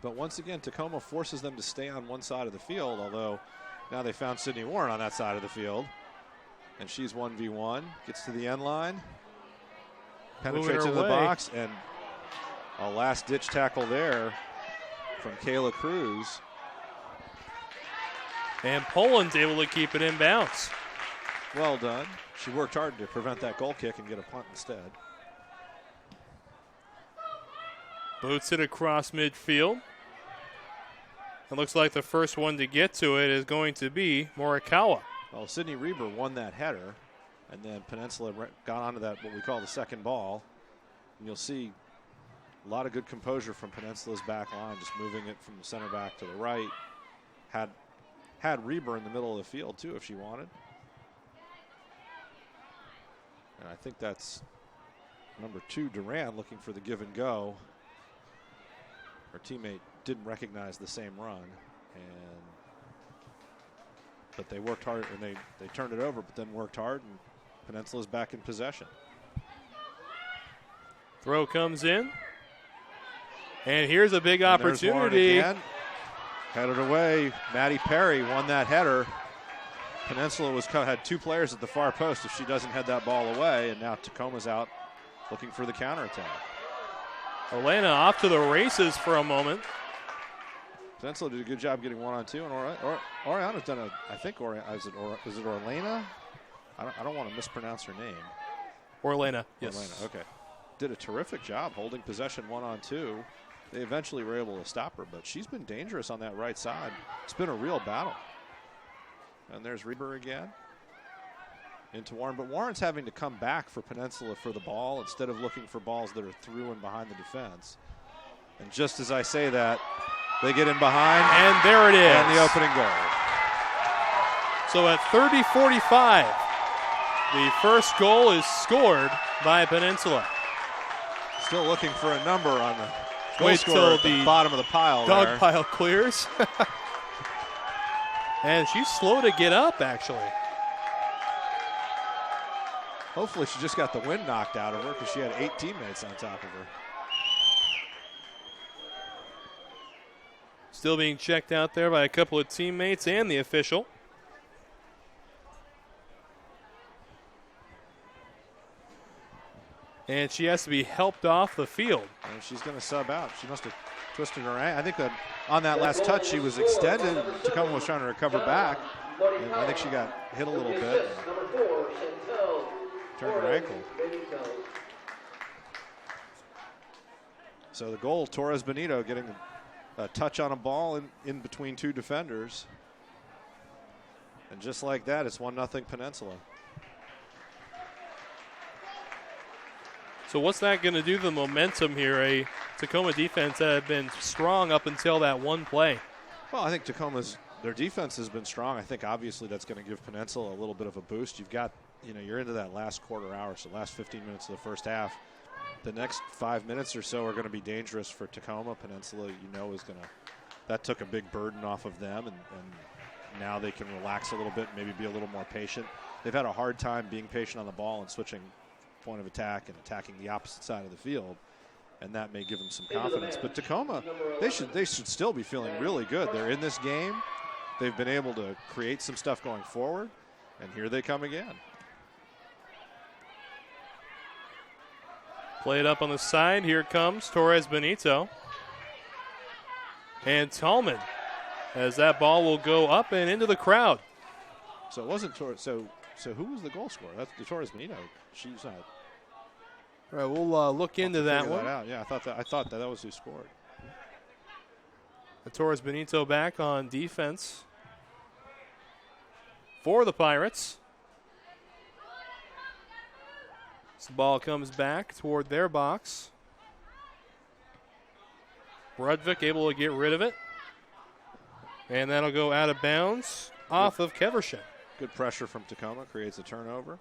But once again, Tacoma forces them to stay on one side of the field, although now they found Sydney Warren on that side of the field. And she's 1v1, gets to the end line, penetrates into the box, and a last-ditch tackle there from Kayla Cruz. And Poland's able to keep it in bounds. Well done. She worked hard to prevent that goal kick and get a punt instead. Boots it across midfield. It looks like the first one to get to it is going to be Morikawa. Well, Sydney Reber won that header, and then Peninsula got onto that, what we call the second ball. And you'll see a lot of good composure from Peninsula's back line, just moving it from the center back to the right. Had Reber in the middle of the field, too, if she wanted. And I think that's number 2, Duran, looking for the give and go. Her teammate didn't recognize the same run, but they worked hard, and they turned it over, but then worked hard, and Peninsula's back in possession. Throw comes in, and here's a big opportunity. Headed away. Maddie Perry won that header. Peninsula had 2 players at the far post if she doesn't head that ball away, and now Tacoma's out looking for the counterattack. Elena off to the races for a moment. Peninsula did a good job getting 1-on-2, and Oriana's done is it Orlena? I don't want to mispronounce her name. Orlena, yes. Orlena, okay. Did a terrific job holding possession 1-on-2. They eventually were able to stop her, but she's been dangerous on that right side. It's been a real battle. And there's Reber again. Into Warren, but Warren's having to come back for Peninsula for the ball instead of looking for balls that are through and behind the defense. And just as I say that, they get in behind. And there it is. And the opening goal. So at 30-45, the first goal is scored by Peninsula. Still looking for a number on the goal Wait scorer till at the bottom of the pile dog there. pile clears. And she's slow to get up, actually. Hopefully she just got the wind knocked out of her because she had 8 teammates on top of her. Still being checked out there by a couple of teammates and the official. And she has to be helped off the field. And she's going to sub out. She must have twisted her ankle. I think that on that last touch she was extended. Tacoma was trying to recover back. And I think she got hit a little bit. Turned her ankle. So the goal, Torres Benito getting a touch on a ball in between 2 defenders. And just like that, it's 1-0 Peninsula. So what's that going to do to the momentum here? A Tacoma defense that had been strong up until that one play. Well, I think their defense has been strong. I think obviously that's going to give Peninsula a little bit of a boost. You've got, you're into that last quarter hour, so last 15 minutes of the first half. The next 5 minutes or so are going to be dangerous for Tacoma. Peninsula, is going to, that took a big burden off of them, and now they can relax a little bit, maybe be a little more patient. They've had a hard time being patient on the ball and switching point of attack and attacking the opposite side of the field, and that may give them some confidence. But Tacoma, they should still be feeling really good. They're in this game. They've been able to create some stuff going forward, and here they come again. Play it up on the side. Here comes Torres Benito. And Tallman, as that ball will go up and into the crowd. So it wasn't Torres. So who was the goal scorer? That's Torres Benito. She's not. All right, we'll look into that one. Yeah, I thought that was who scored. Torres Benito back on defense for the Pirates. As the ball comes back toward their box. Rudvik able to get rid of it. And that'll go out of bounds off of Kevershen. Good pressure from Tacoma, creates a turnover.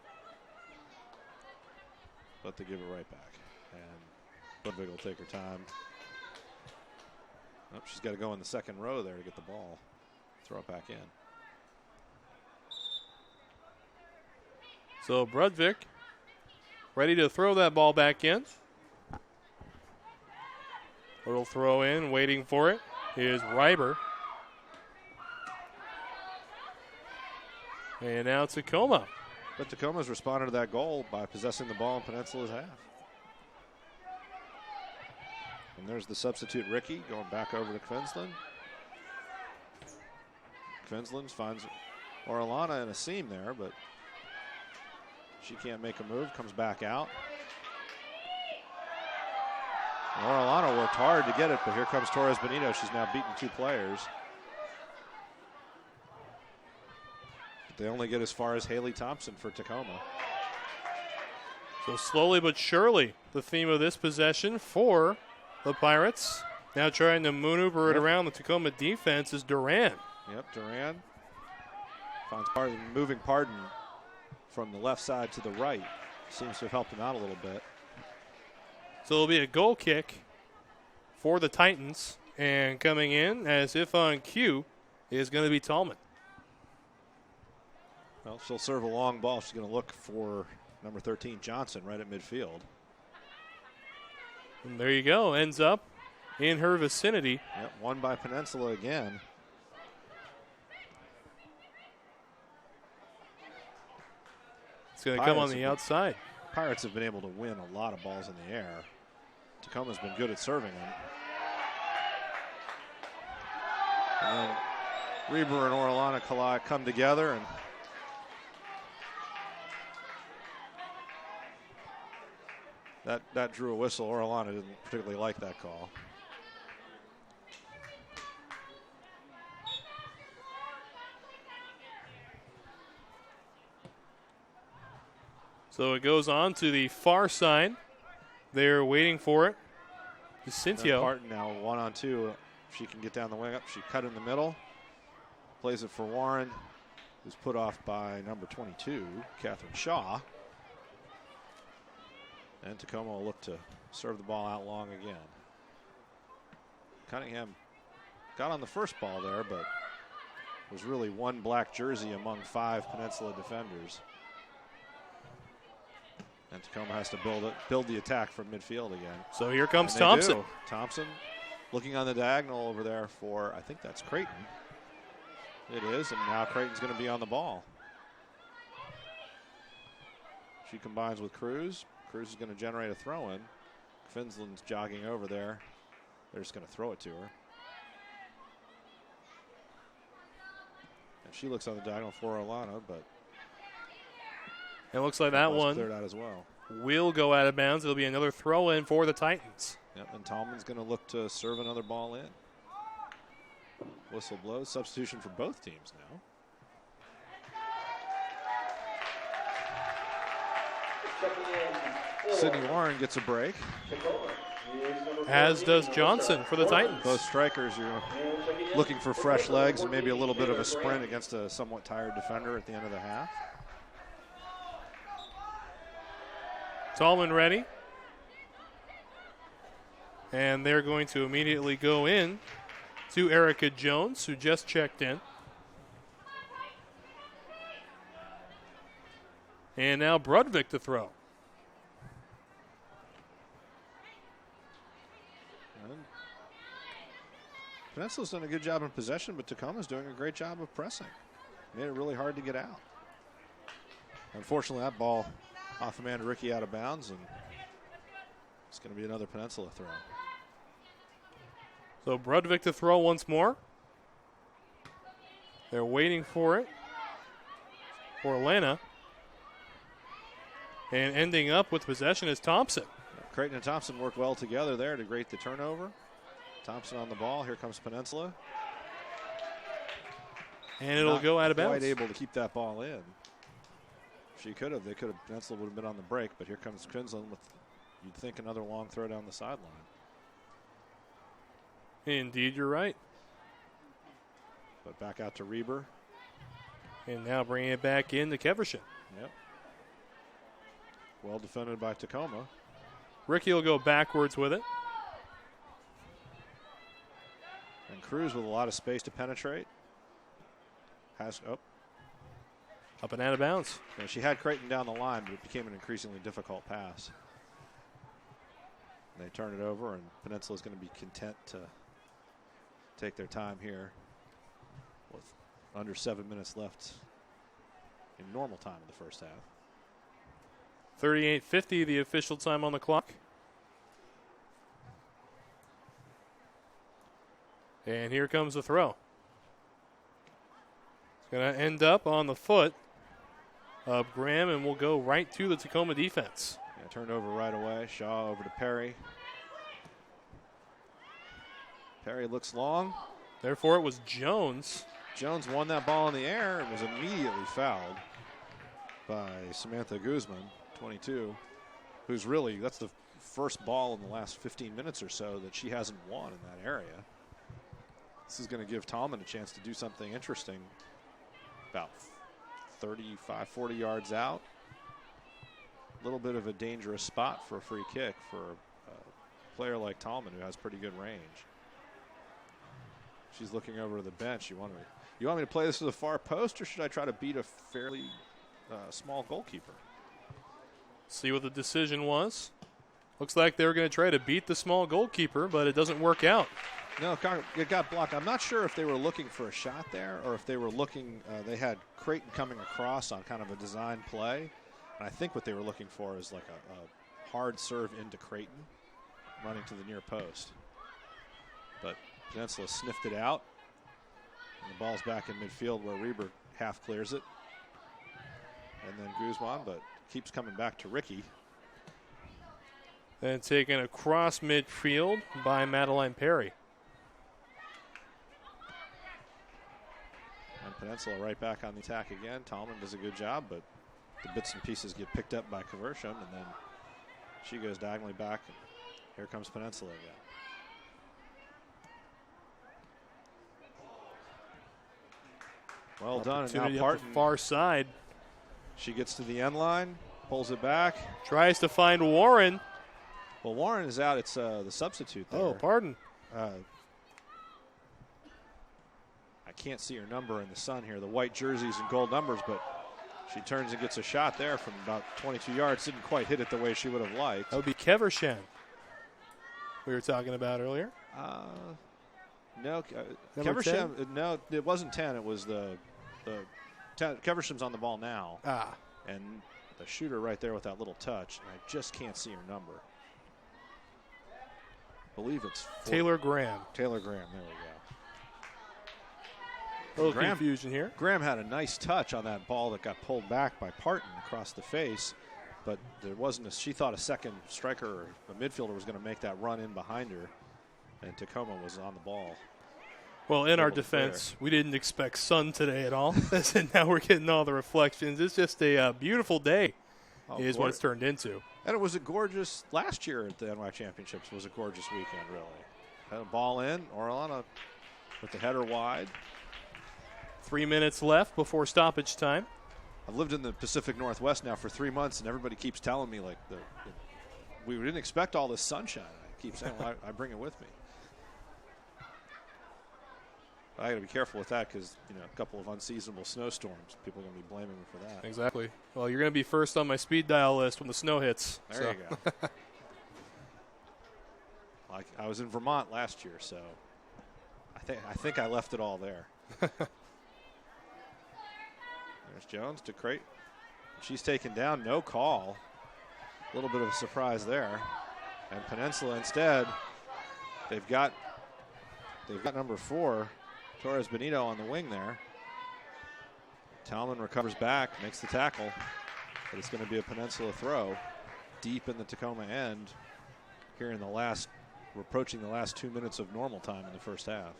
But they give it right back. And Rudvik will take her time. Oh, she's got to go in the second row there to get the ball. Throw it back in. So Brudvik ready to throw that ball back in. Little throw in, waiting for it, is Reiber. And now Tacoma. But Tacoma's responded to that goal by possessing the ball in Peninsula's half. And there's the substitute Ricky going back over to Kvinsland. Kvinsland finds Orellana in a seam there, but she can't make a move, comes back out. And Orellana worked hard to get it, but here comes Torres Benito. She's now beaten 2 players. But they only get as far as Haley Thompson for Tacoma. So slowly but surely, the theme of this possession for the Pirates. Now trying to maneuver it around the Tacoma defense is Duran. Yep, Duran finds part of the moving pardon from the left side to the right. Seems to have helped him out a little bit. So it'll be a goal kick for the Titans. And coming in, as if on cue, is going to be Tallman. Well, she'll serve a long ball. She's going to look for number 13, Johnson, right at midfield. And there you go. Ends up in her vicinity. Yep, won by Peninsula again. It's going to come on the outside. Pirates have been able to win a lot of balls in the air. Tacoma's been good at serving them. And then Reber and Orellana come together, and that drew a whistle. Orellana didn't particularly like that call. So it goes on to the far side. They're waiting for it. Cynthia. Parton now 1-on-2. If she can get down the wing up, she cut in the middle. Plays it for Warren, who's put off by number 22, Catherine Shaw. And Tacoma will look to serve the ball out long again. Cunningham got on the first ball there, but was really one black jersey among 5 Peninsula defenders. And Tacoma has to build the attack from midfield again. So here comes Thompson. Do. Thompson looking on the diagonal over there for, I think that's Creighton. It is, and now Creighton's going to be on the ball. She combines with Cruz. Cruz is going to generate a throw-in. Kvinsland's jogging over there. They're just going to throw it to her. And she looks on the diagonal for Orellana, but it looks like that one cleared out as well. Will go out of bounds. It'll be another throw-in for the Titans. Yep, and Tallman's going to look to serve another ball in. Whistle blows. Substitution for both teams now. Sydney Warren gets a break. As does Johnson for the Titans. Both strikers are looking for fresh legs and maybe a little bit of a sprint against a somewhat tired defender at the end of the half. Tallman ready. And they're going to immediately go in to Erica Jones, who just checked in. And now Brudvik to throw. And Peninsula's done a good job in possession, but Tacoma's doing a great job of pressing. Made it really hard to get out. Unfortunately, that ball off Amanda Ricky out of bounds, and it's going to be another Peninsula throw. So Brudvik to throw once more. They're waiting for it for Elena. And ending up with possession is Thompson. Creighton and Thompson work well together there to create the turnover. Thompson on the ball. Here comes Peninsula. And it'll go out of bounds. Quite able to keep that ball in. She could have. Peninsula would have been on the break, but here comes Kvinsland with, you'd think, another long throw down the sideline. Indeed, you're right. But back out to Reber. And now bringing it back in to Kevershin. Yep. Well defended by Tacoma. Ricky will go backwards with it. And Cruz with a lot of space to penetrate. Up and out of bounds. Yeah, she had Creighton down the line, but it became an increasingly difficult pass. And they turn it over, and Peninsula is going to be content to take their time here with under 7 minutes left in normal time in the first half. 38:50, the official time on the clock. And here comes the throw. It's going to end up on the foot of Graham, and will go right to the Tacoma defense. Yeah, turned over right away. Shaw over to Perry. Perry looks long. Therefore, it was Jones. Jones won that ball in the air and was immediately fouled by Samantha Guzman, 22, who's really, that's the first ball in the last 15 minutes or so that she hasn't won in that area. This is going to give Tallman a chance to do something interesting about 35, 40 yards out. A little bit of a dangerous spot for a free kick for a player like Tallman, who has pretty good range. She's looking over to the bench. You want me to play this to the far post, or should I try to beat a fairly small goalkeeper? See what the decision was. Looks like they were going to try to beat the small goalkeeper, but it doesn't work out. No, it got blocked. I'm not sure if they were looking for a shot there or if they were looking, they had Creighton coming across on kind of a design play. And I think what they were looking for is like a hard serve into Creighton, running to the near post. But Peninsula sniffed it out. And the ball's back in midfield where Reber half clears it. And then Guzman, but keeps coming back to Ricky. Then taken across midfield by Madeline Perry. And Peninsula right back on the attack again. Tallman does a good job, but the bits and pieces get picked up by Caversham, and then she goes diagonally back, and here comes Peninsula again. Well done. And now Opportunity up Parton, the far side. she gets to the end line, pulls it back. Tries to find Warren. Well, Warren is out. It's the substitute there. Oh, pardon. I can't see her number in the sun here, the white jerseys and gold numbers, but she turns and gets a shot there from about 22 yards. Didn't quite hit it the way she would have liked. That would be Kevershan we were talking about earlier. No, Number Keversham, no, it wasn't 10. It was the 10. Keversham's on the ball now. And the shooter right there with that little touch, and I just can't see her number. I believe it's Taylor Graham. Taylor Graham, there we go. A little confusion here. Graham had a nice touch on that ball that got pulled back by Parton across the face, but there wasn't she thought a second striker or a midfielder was going to make that run in behind her, and Tacoma was on the ball. Well, in our defense, we didn't expect sun today at all. And now we're getting all the reflections. It's just a beautiful day is what it's turned into. And it was a gorgeous, last year at the NWAC Championships was a gorgeous weekend, really. Had a ball in, Orellana with the header wide. 3 minutes left before stoppage time. I've lived in the Pacific Northwest now for 3 months, and everybody keeps telling me, like, we didn't expect all this sunshine. I keep saying, well, I bring it with me. I got to be careful with that because, a couple of unseasonable snowstorms. People are going to be blaming me for that. Exactly. Well, you're going to be first on my speed dial list when the snow hits. There you go. I was in Vermont last year, so I think I left it all there. There's Jones to Creighton. She's taken down, no call. A little bit of a surprise there. And Peninsula instead, they've got number 4, Torres Benito on the wing there. Tallman recovers back, makes the tackle, but it's going to be a Peninsula throw deep in the Tacoma end here in we're approaching the last 2 minutes of normal time in the first half.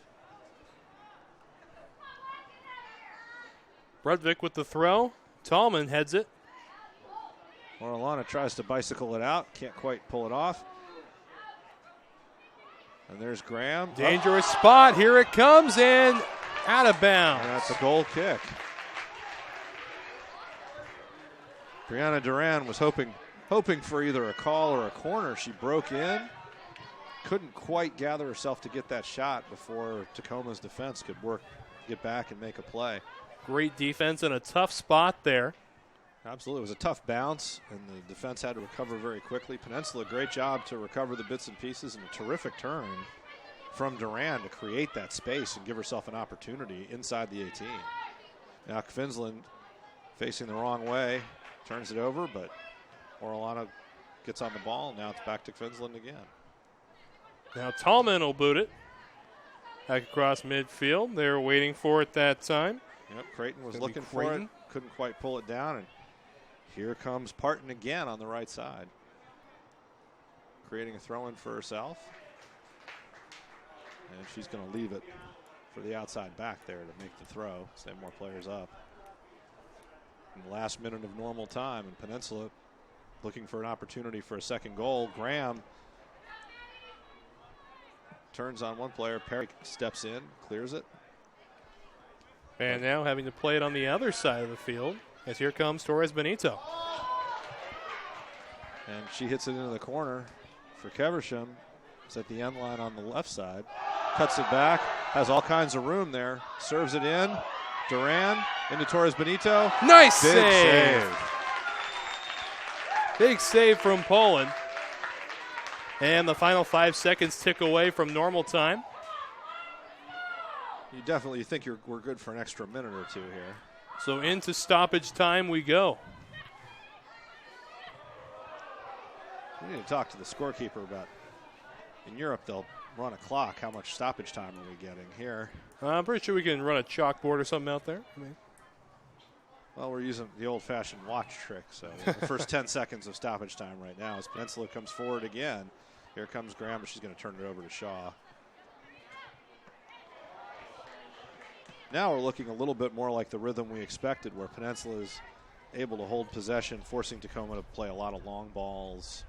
Brudvik with the throw. Tallman heads it. Orellana tries to bicycle it out. Can't quite pull it off. And there's Graham. Dangerous spot. Here it comes and out of bounds. And that's a goal kick. Brianna Duran was hoping for either a call or a corner. She broke in, couldn't quite gather herself to get that shot before Tacoma's defense could get back and make a play. Great defense in a tough spot there. Absolutely. It was a tough bounce, and the defense had to recover very quickly. Peninsula, great job to recover the bits and pieces, and a terrific turn from Duran to create that space and give herself an opportunity inside the 18. Now Finland facing the wrong way, turns it over, but Orellana gets on the ball. Now it's back to Finland again. Now Tallman will boot it back across midfield. They were waiting for it that time. Yep, Creighton was looking for it, couldn't quite pull it down, and here comes Parton again on the right side, creating a throw-in for herself. And she's going to leave it for the outside back there to make the throw, send more players up. In the last minute of normal time, and Peninsula looking for an opportunity for a second goal. Graham turns on one player. Perry steps in, clears it. And now having to play it on the other side of the field, as here comes Torres Benito. And she hits it into the corner for Keversham. It's at the end line on the left side. Cuts it back, has all kinds of room there. Serves it in. Duran into Torres Benito. Nice Big save. Big save from Poland. And the final 5 seconds tick away from normal time. You definitely think we're good for an extra minute or two here. So into stoppage time we go. We need to talk to the scorekeeper about, in Europe they'll run a clock. How much stoppage time are we getting here? I'm pretty sure we can run a chalkboard or something out there. Well, we're using the old-fashioned watch trick, so the first 10 seconds of stoppage time right now as Peninsula comes forward again. Here comes Graham, but she's going to turn it over to Shaw. Now we're looking a little bit more like the rhythm we expected, where Peninsula is able to hold possession, forcing Tacoma to play a lot of long balls,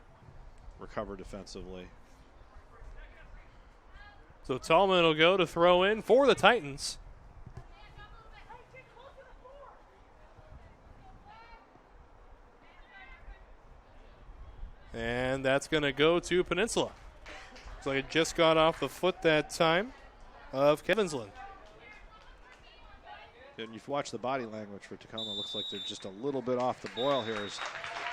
recover defensively. So Tallman will go to throw in for the Titans. And that's going to go to Peninsula. Looks like it just got off the foot that time of Kevinsland. And you've watched the body language for Tacoma. Looks like they're just a little bit off the boil here. Is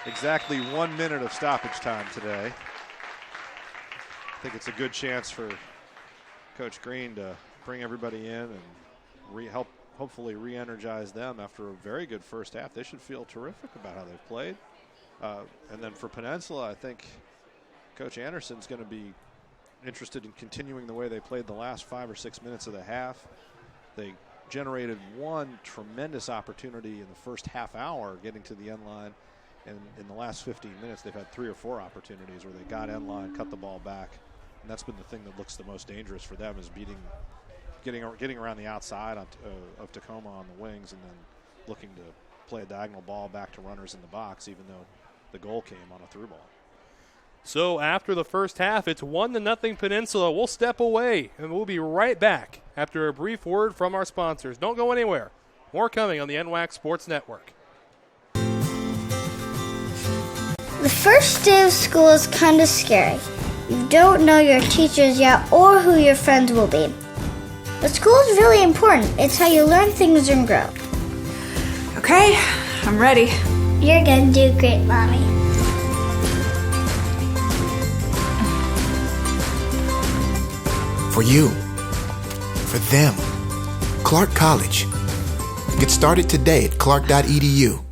exactly 1 minute of stoppage time today. I think it's a good chance for Coach Green to bring everybody in and help hopefully re-energize them after a very good first half. They should feel terrific about how they've played. And then for Peninsula, I think Coach Anderson's going to be interested in continuing the way they played the last 5 or 6 minutes of the half. They generated one tremendous opportunity in the first half hour getting to the end line. And in the last 15 minutes, they've had 3 or 4 opportunities where they got end line, cut the ball back. And that's been the thing that looks the most dangerous for them, is getting around the outside of Tacoma on the wings and then looking to play a diagonal ball back to runners in the box, even though the goal came on a through ball. So after the first half, it's 1-0 Peninsula. We'll step away, and we'll be right back after a brief word from our sponsors. Don't go anywhere. More coming on the NWAC Sports Network. The first day of school is kind of scary. You don't know your teachers yet or who your friends will be. But school is really important. It's how you learn things and grow. Okay, I'm ready. You're gonna do great, Mommy. For you, for them, Clark College. Get started today at clark.edu.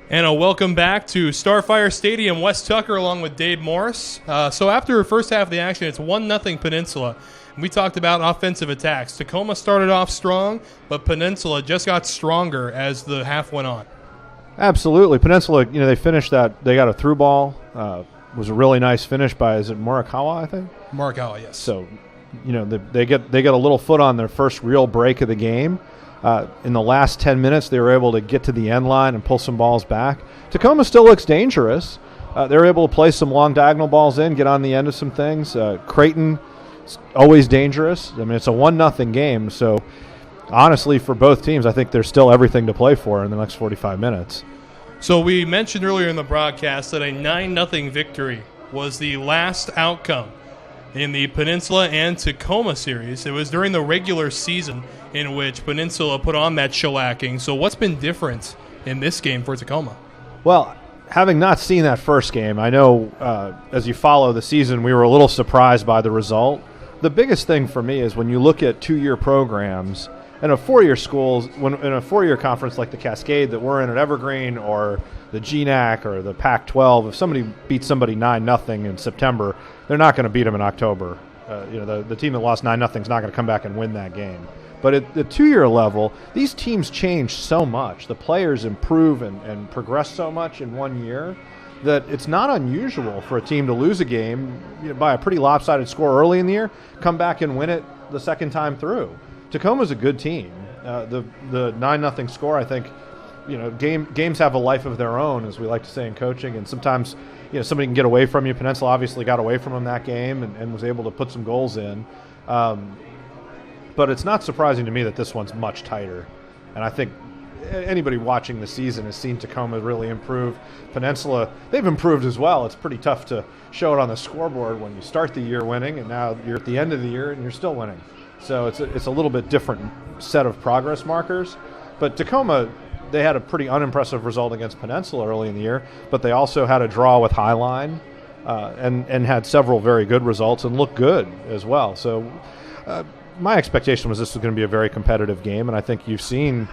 And a welcome back to Starfire Stadium. Wes Tucker along with Dave Morris. So after the first half of the action, it's 1-0 Peninsula. And we talked about offensive attacks. Tacoma started off strong, but Peninsula just got stronger as the half went on. Absolutely. Peninsula, they finished that. They got a through ball. Was a really nice finish by, is it Morikawa, I think? Morikawa, yes. So, they get a little foot on their first real break of the game. In the last 10 minutes, they were able to get to the end line and pull some balls back. Tacoma still looks dangerous. They were able to play some long diagonal balls in, get on the end of some things. Creighton, always dangerous. I mean, it's a 1-0 game. So, honestly, for both teams, I think there's still everything to play for in the next 45 minutes. So we mentioned earlier in the broadcast that a 9-0 victory was the last outcome in the Peninsula and Tacoma series. It was during the regular season in which Peninsula put on that shellacking. So what's been different in this game for Tacoma? Well, having not seen that first game, I know as you follow the season, we were a little surprised by the result. The biggest thing for me is when you look at two-year programs and a four-year schools, in a four-year conference like the Cascade that we're in at Evergreen or the GNAC or the Pac-12, if somebody beats somebody 9-0 in September, they're not going to beat them in October. The team that lost 9-0 is not going to come back and win that game. But at the two-year level, these teams change so much. The players improve and progress so much in 1 year that it's not unusual for a team to lose a game by a pretty lopsided score early in the year, come back and win it the second time through. Tacoma's a good team. The 9-0 score, I think, games have a life of their own, as we like to say in coaching, and sometimes somebody can get away from you. Peninsula obviously got away from them that game and was able to put some goals in. But it's not surprising to me that this one's much tighter. And I think anybody watching the season has seen Tacoma really improve. Peninsula, they've improved as well. It's pretty tough to show it on the scoreboard when you start the year winning, and now you're at the end of the year and you're still winning. So it's a little bit different set of progress markers. But Tacoma, they had a pretty unimpressive result against Peninsula early in the year, but they also had a draw with Highline and had several very good results and looked good as well. So my expectation was this was going to be a very competitive game, and I think you've seen,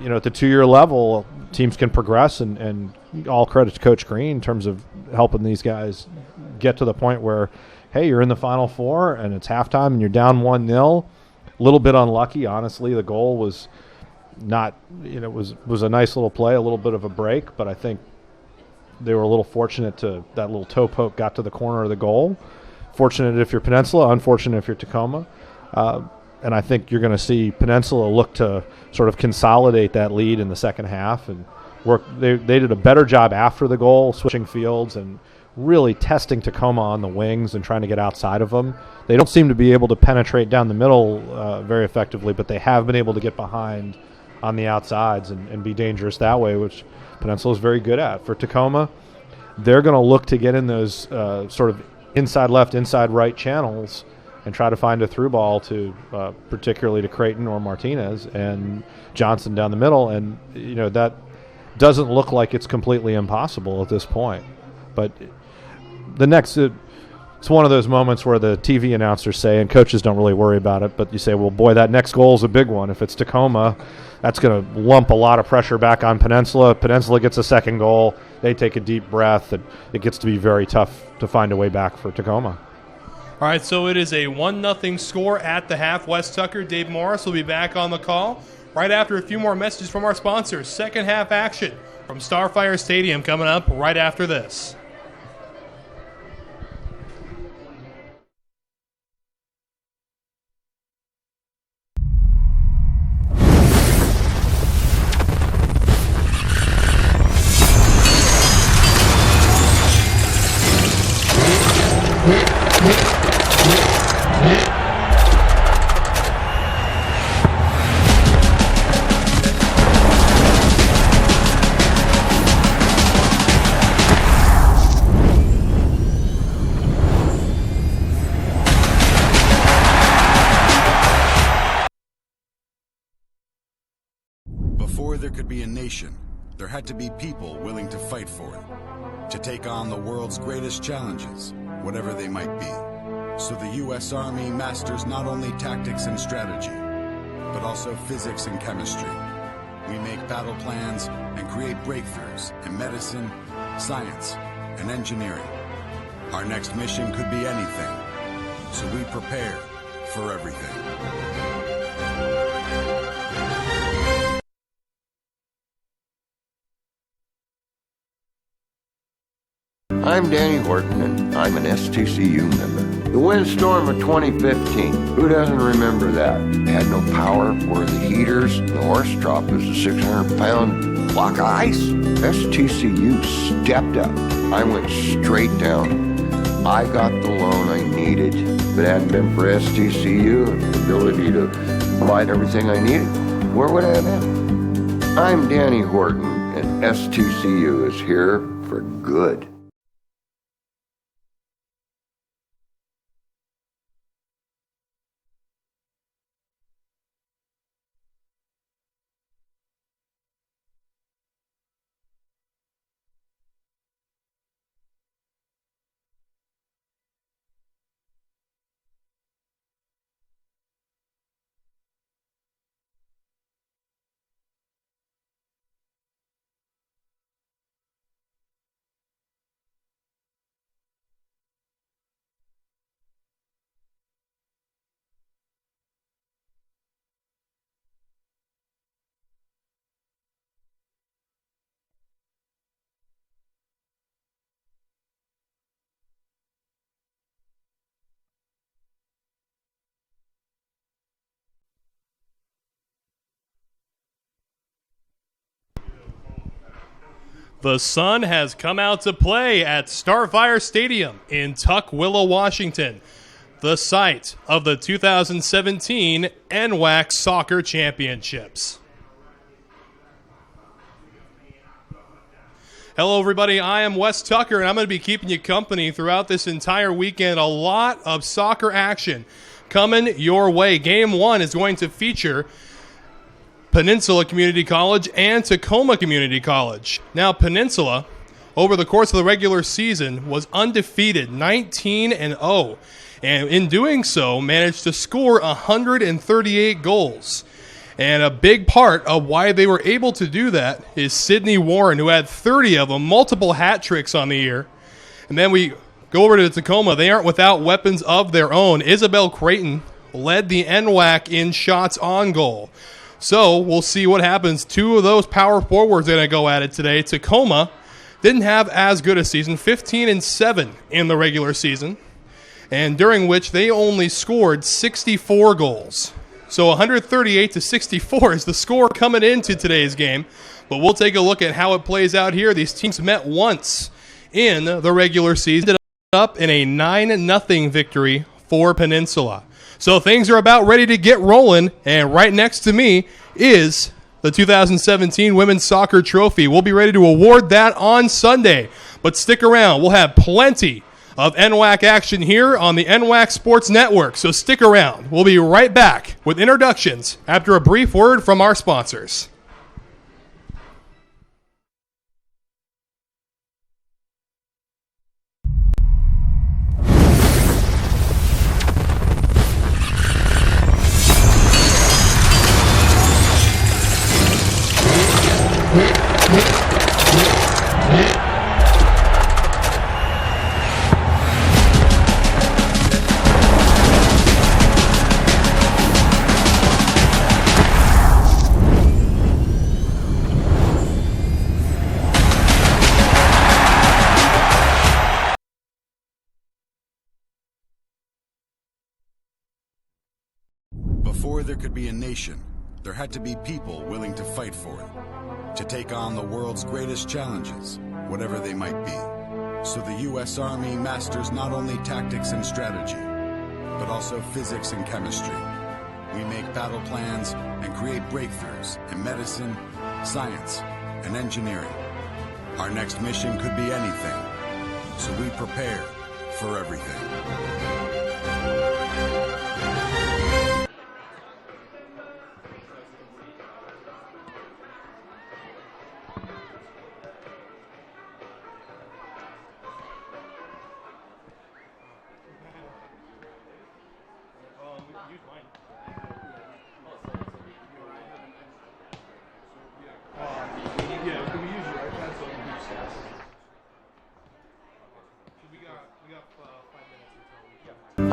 at the two-year level, teams can progress, and all credit to Coach Green in terms of helping these guys get to the point where, hey, you're in the Final Four, and it's halftime, and you're down 1-0. A little bit unlucky, honestly. The goal was not, was a nice little play, a little bit of a break, but I think they were a little fortunate to that little toe poke got to the corner of the goal. Fortunate if you're Peninsula, unfortunate if you're Tacoma. And I think you're going to see Peninsula look to sort of consolidate that lead in the second half and work. They did a better job after the goal, switching fields and really testing Tacoma on the wings and trying to get outside of them. They don't seem to be able to penetrate down the middle very effectively, but they have been able to get behind on the outsides and be dangerous that way, which Peninsula is very good at. For Tacoma, they're going to look to get in those sort of inside left, inside right channels and try to find a through ball to particularly to Creighton or Martinez and Johnson down the middle. And, that doesn't look like it's completely impossible at this point. But the next it's one of those moments where the TV announcers say, and coaches don't really worry about it, but you say, well, boy, that next goal is a big one. If it's Tacoma, that's going to lump a lot of pressure back on Peninsula. Peninsula gets a second goal. They take a deep breath, and it gets to be very tough to find a way back for Tacoma. All right, so it is a 1-0 score at the half. Wes Tucker, Dave Morris will be back on the call right after a few more messages from our sponsors. Second half action from Starfire Stadium coming up right after this. Before there could be a nation, there had to be people willing to fight for it, to take on the world's greatest challenges, whatever they might be. So the U.S. Army masters not only tactics and strategy, but also physics and chemistry. We make battle plans and create breakthroughs in medicine, science, and engineering. Our next mission could be anything, so we prepare for everything. I'm Danny Horton, and I'm an STCU member. The windstorm of 2015, who doesn't remember that? It had no power, were the heaters, the horse trough was a 600-pound block of ice. STCU stepped up. I went straight down. I got the loan I needed. If it hadn't been for STCU and the ability to provide everything I needed, where would I have been? I'm Danny Horton, and STCU is here for good. The sun has come out to play at Starfire Stadium in Tukwila, Washington, the site of the 2017 NWAC Soccer Championships. Hello, everybody. I am Wes Tucker, and I'm going to be keeping you company throughout this entire weekend. A lot of soccer action coming your way. Game 1 is going to feature Peninsula Community College and Tacoma Community College. Now, Peninsula, over the course of the regular season, was undefeated, 19-0, and in doing so, managed to score 138 goals. And a big part of why they were able to do that is Sidney Warren, who had 30 of them, multiple hat tricks on the year. And then we go over to Tacoma. They aren't without weapons of their own. Isabel Creighton led the NWAC in shots on goal. So we'll see what happens. Two of those power forwards are going to go at it today. Tacoma didn't have as good a season, 15-7 in the regular season, and during which they only scored 64 goals. So 138-64 is the score coming into today's game. But we'll take a look at how it plays out here. These teams met once in the regular season, ended up in a 9-0 victory for Peninsula. So things are about ready to get rolling, and right next to me is the 2017 Women's Soccer Trophy. We'll be ready to award that on Sunday, but stick around. We'll have plenty of NWAC action here on the NWAC Sports Network, so stick around. We'll be right back with introductions after a brief word from our sponsors. Before there could be a nation, there had to be people willing to fight for it, to take on the world's greatest challenges, whatever they might be. So the U.S. Army masters not only tactics and strategy, but also physics and chemistry. We make battle plans and create breakthroughs in medicine, science, and engineering. Our next mission could be anything, so we prepare for everything.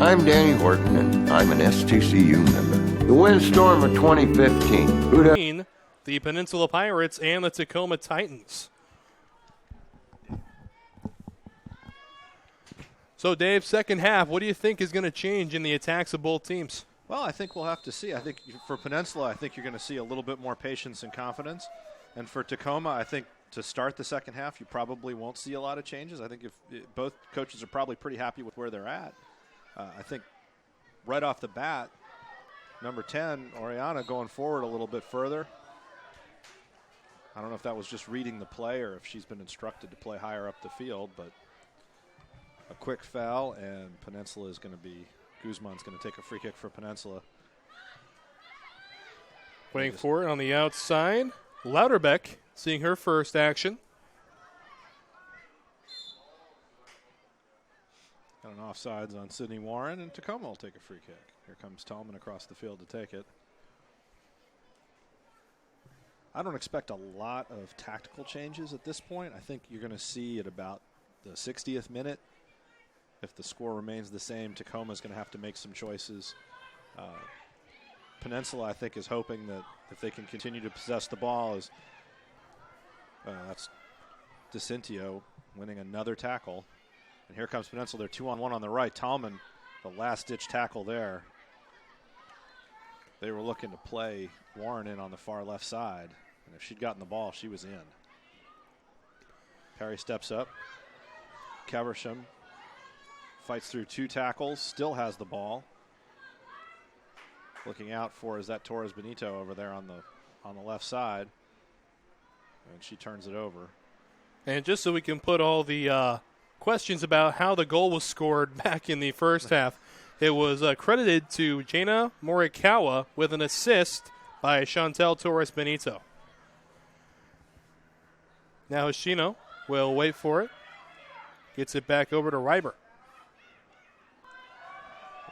I'm Danny Horton, and I'm an STCU member. The windstorm of 2015. The Peninsula Pirates and the Tacoma Titans. So, Dave, second half, what do you think is going to change in the attacks of both teams? Well, I think we'll have to see. I think for Peninsula, I think you're going to see a little bit more patience and confidence. And for Tacoma, I think to start the second half, you probably won't see a lot of changes. I think if both coaches are probably pretty happy with where they're at. I think right off the bat, number 10, Oriana, going forward a little bit further. I don't know if that was just reading the play or if she's been instructed to play higher up the field, but a quick foul, and Peninsula is going to be, Guzman's going to take a free kick for Peninsula. Waiting for it on the outside. Louderbeck seeing her first action. Got an offsides on Sydney Warren, and Tacoma will take a free kick. Here comes Tallman across the field to take it. I don't expect a lot of tactical changes at this point. I think you're going to see at about the 60th minute, if the score remains the same, Tacoma's going to have to make some choices. Peninsula, I think, is hoping that if they can continue to possess the ball, that's DeCintio winning another tackle. And here comes Peninsula. They're 2-on-1 on the right. Tallman, the last-ditch tackle there. They were looking to play Warren in on the far left side. And if she'd gotten the ball, she was in. Perry steps up. Caversham fights through two tackles, still has the ball. Looking out for is that Torres Benito over there on the left side. And she turns it over. And just so we can put all the questions about how the goal was scored back in the first half, it was credited to Jaina Morikawa with an assist by Chantel Torres Benito. Now Hoshino will wait for it. Gets it back over to Reiber.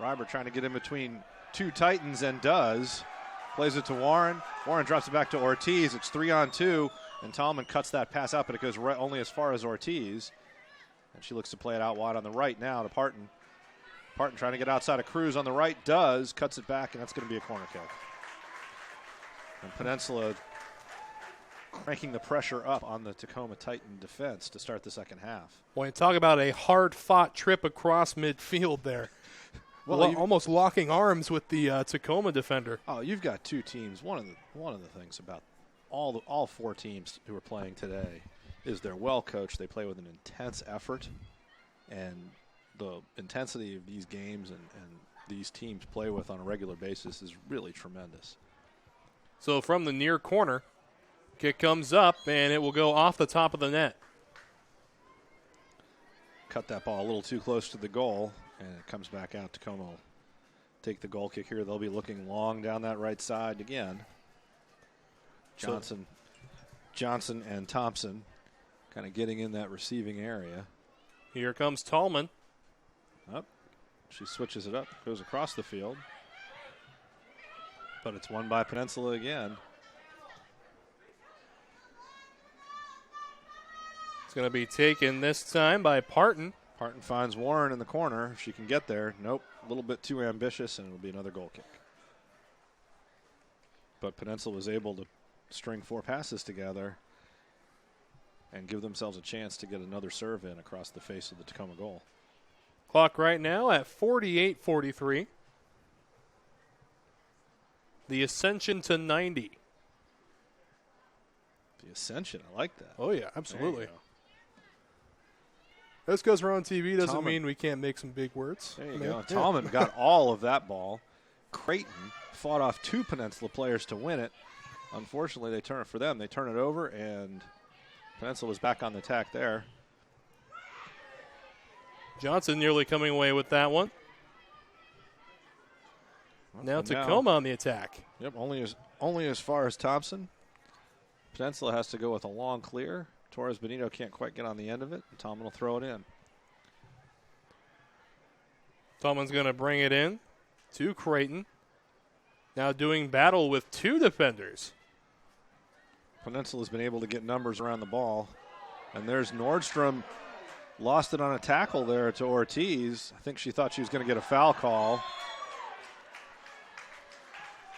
Reiber trying to get in between two Titans and does. Plays it to Warren. Warren drops it back to Ortiz. It's 3-on-2, and Tallman cuts that pass out, but it goes only as far as Ortiz. And she looks to play it out wide on the right now to Parton. Parton trying to get outside of Cruz on the right, does, cuts it back, and that's going to be a corner kick. And Peninsula cranking the pressure up on the Tacoma Titan defense to start the second half. Boy, talk about a hard-fought trip across midfield there. Well, almost locking arms with the Tacoma defender. Oh, you've got two teams. One of the things about all four teams who are playing today is they're well coached. They play with an intense effort, and the intensity of these games and these teams play with on a regular basis is really tremendous. So from the near corner, kick comes up, and it will go off the top of the net. Cut that ball a little too close to the goal, and it comes back out. Tacoma will take the goal kick here. They'll be looking long down that right side again. Johnson and Thompson kind of getting in that receiving area. Here comes Tallman. Up. She switches it up, goes across the field. But it's won by Peninsula again. It's going to be taken this time by Parton. Parton finds Warren in the corner. If she can get there. Nope. A little bit too ambitious, and it'll be another goal kick. But Peninsula was able to string four passes together and give themselves a chance to get another serve in across the face of the Tacoma goal. Clock right now at 48:43. The ascension to 90. The ascension, I like that. Oh, yeah, absolutely. This goes around TV doesn't Tallman mean we can't make some big words. There you go. Tallman got all of that ball. Creighton fought off two Peninsula players to win it. Unfortunately, they turn it over, and Peninsula was back on the attack there. Johnson nearly coming away with that one. Now Tacoma on the attack. Yep, only as far as Thompson. Peninsula has to go with a long clear. Torres Benito can't quite get on the end of it, and Tallman will throw it in. Tallman's going to bring it in to Creighton. Now doing battle with two defenders. Peninsula's been able to get numbers around the ball. And there's Nordstrom lost it on a tackle there to Ortiz. I think she thought she was going to get a foul call.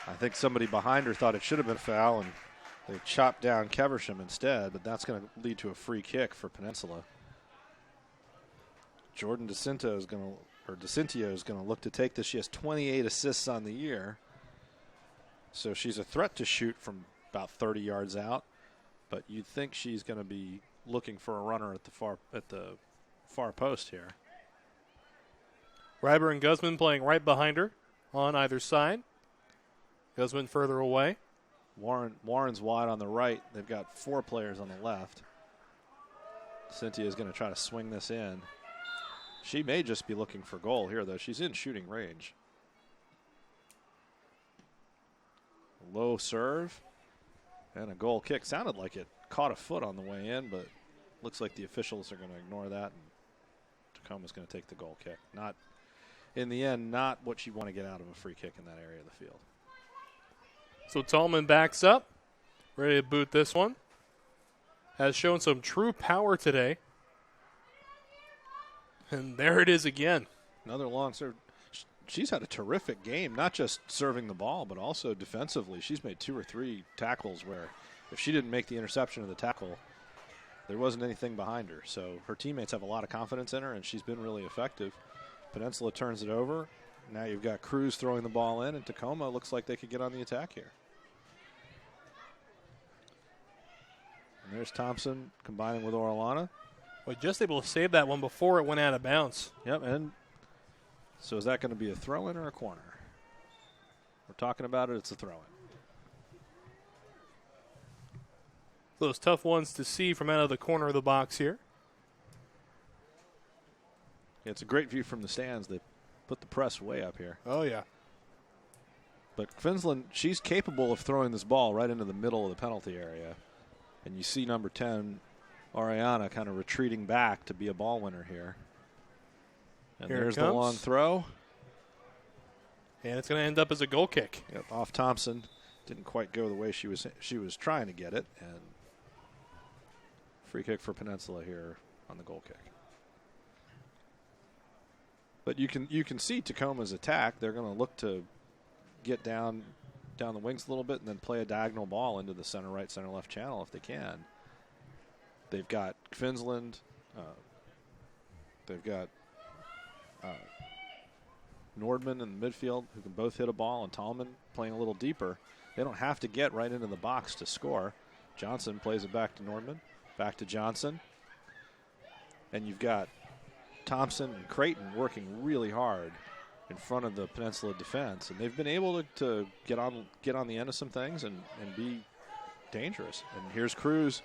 I think somebody behind her thought it should have been a foul, and they chopped down Keversham instead, but that's going to lead to a free kick for Peninsula. Jordan DeCinto is going to look to take this. She has 28 assists on the year, so she's a threat to shoot from about 30 yards out, but you'd think she's going to be looking for a runner at the far post here. Reiber and Guzman playing right behind her on either side. Guzman further away. Warren's wide on the right. They've got 4 players on the left. Cynthia is going to try to swing this in. She may just be looking for goal here, though. She's in shooting range. Low serve and a goal kick. Sounded like it caught a foot on the way in, but looks like the officials are going to ignore that, and Tacoma's going to take the goal kick. Not, in the end, not what you want to get out of a free kick in that area of the field. So Tallman backs up, ready to boot this one. Has shown some true power today. And there it is again. Another long serve. She's had a terrific game, not just serving the ball, but also defensively. She's made 2 or 3 tackles where if she didn't make the interception of the tackle, there wasn't anything behind her. So her teammates have a lot of confidence in her, and she's been really effective. Peninsula turns it over. Now you've got Cruz throwing the ball in, and Tacoma looks like they could get on the attack here. And there's Thompson combining with Orellana. Well, just able to save that one before it went out of bounds. Yep, and so is that going to be a throw-in or a corner? We're talking about it, it's a throw-in. Those tough ones to see from out of the corner of the box here. It's a great view from the stands. They put the press way up here. Oh, yeah. But Finsland, she's capable of throwing this ball right into the middle of the penalty area. And you see number 10, Ariana, kind of retreating back to be a ball winner here. And here there's the long throw. And it's going to end up as a goal kick. Yep, off Thompson. Didn't quite go the way she was trying to get it. And free kick for Peninsula here on the goal kick. But you can see Tacoma's attack. They're going to look to get down the wings a little bit and then play a diagonal ball into the center right, center left channel if they can. They've got Finsland. They've got Nordman in the midfield who can both hit a ball, and Tallman playing a little deeper. They don't have to get right into the box to score. Johnson plays it back to Nordman, back to Johnson. And you've got Thompson and Creighton working really hard in front of the Peninsula defense, and they've been able to get on the end of some things and be dangerous. And here's Cruz.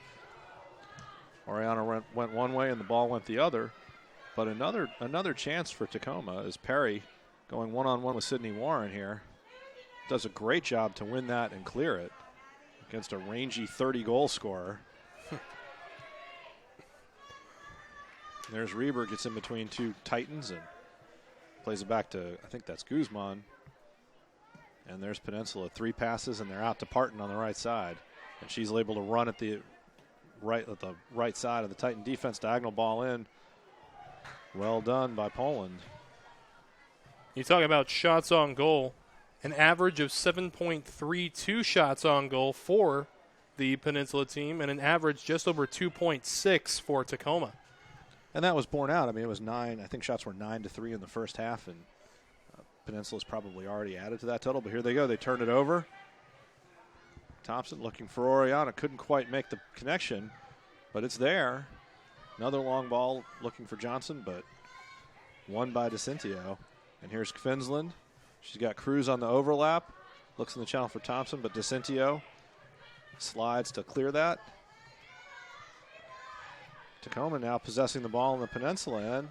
Oriana went one way and the ball went the other, but another chance for Tacoma is Perry going one-on-one with Sydney Warren here. Does a great job to win that and clear it against a rangy 30-goal scorer. There's Reber, gets in between 2 Titans and plays it back to, I think that's Guzman. And there's Peninsula, 3 passes, and they're out to Parton on the right side. And she's able to run at the right side of the Titan defense, diagonal ball in. Well done by Poland. You talk about shots on goal, an average of 7.32 shots on goal for the Peninsula team, and an average just over 2.6 for Tacoma. And that was borne out. I mean, it was 9. I think shots were 9-3 in the first half, and Peninsula's probably already added to that total. But here they go. They turned it over. Thompson looking for Oriana. Couldn't quite make the connection, but it's there. Another long ball looking for Johnson, but won by DeCintio. And here's Finsland. She's got Cruz on the overlap. Looks in the channel for Thompson, but DeCintio slides to clear that. Tacoma now possessing the ball in the Peninsula end.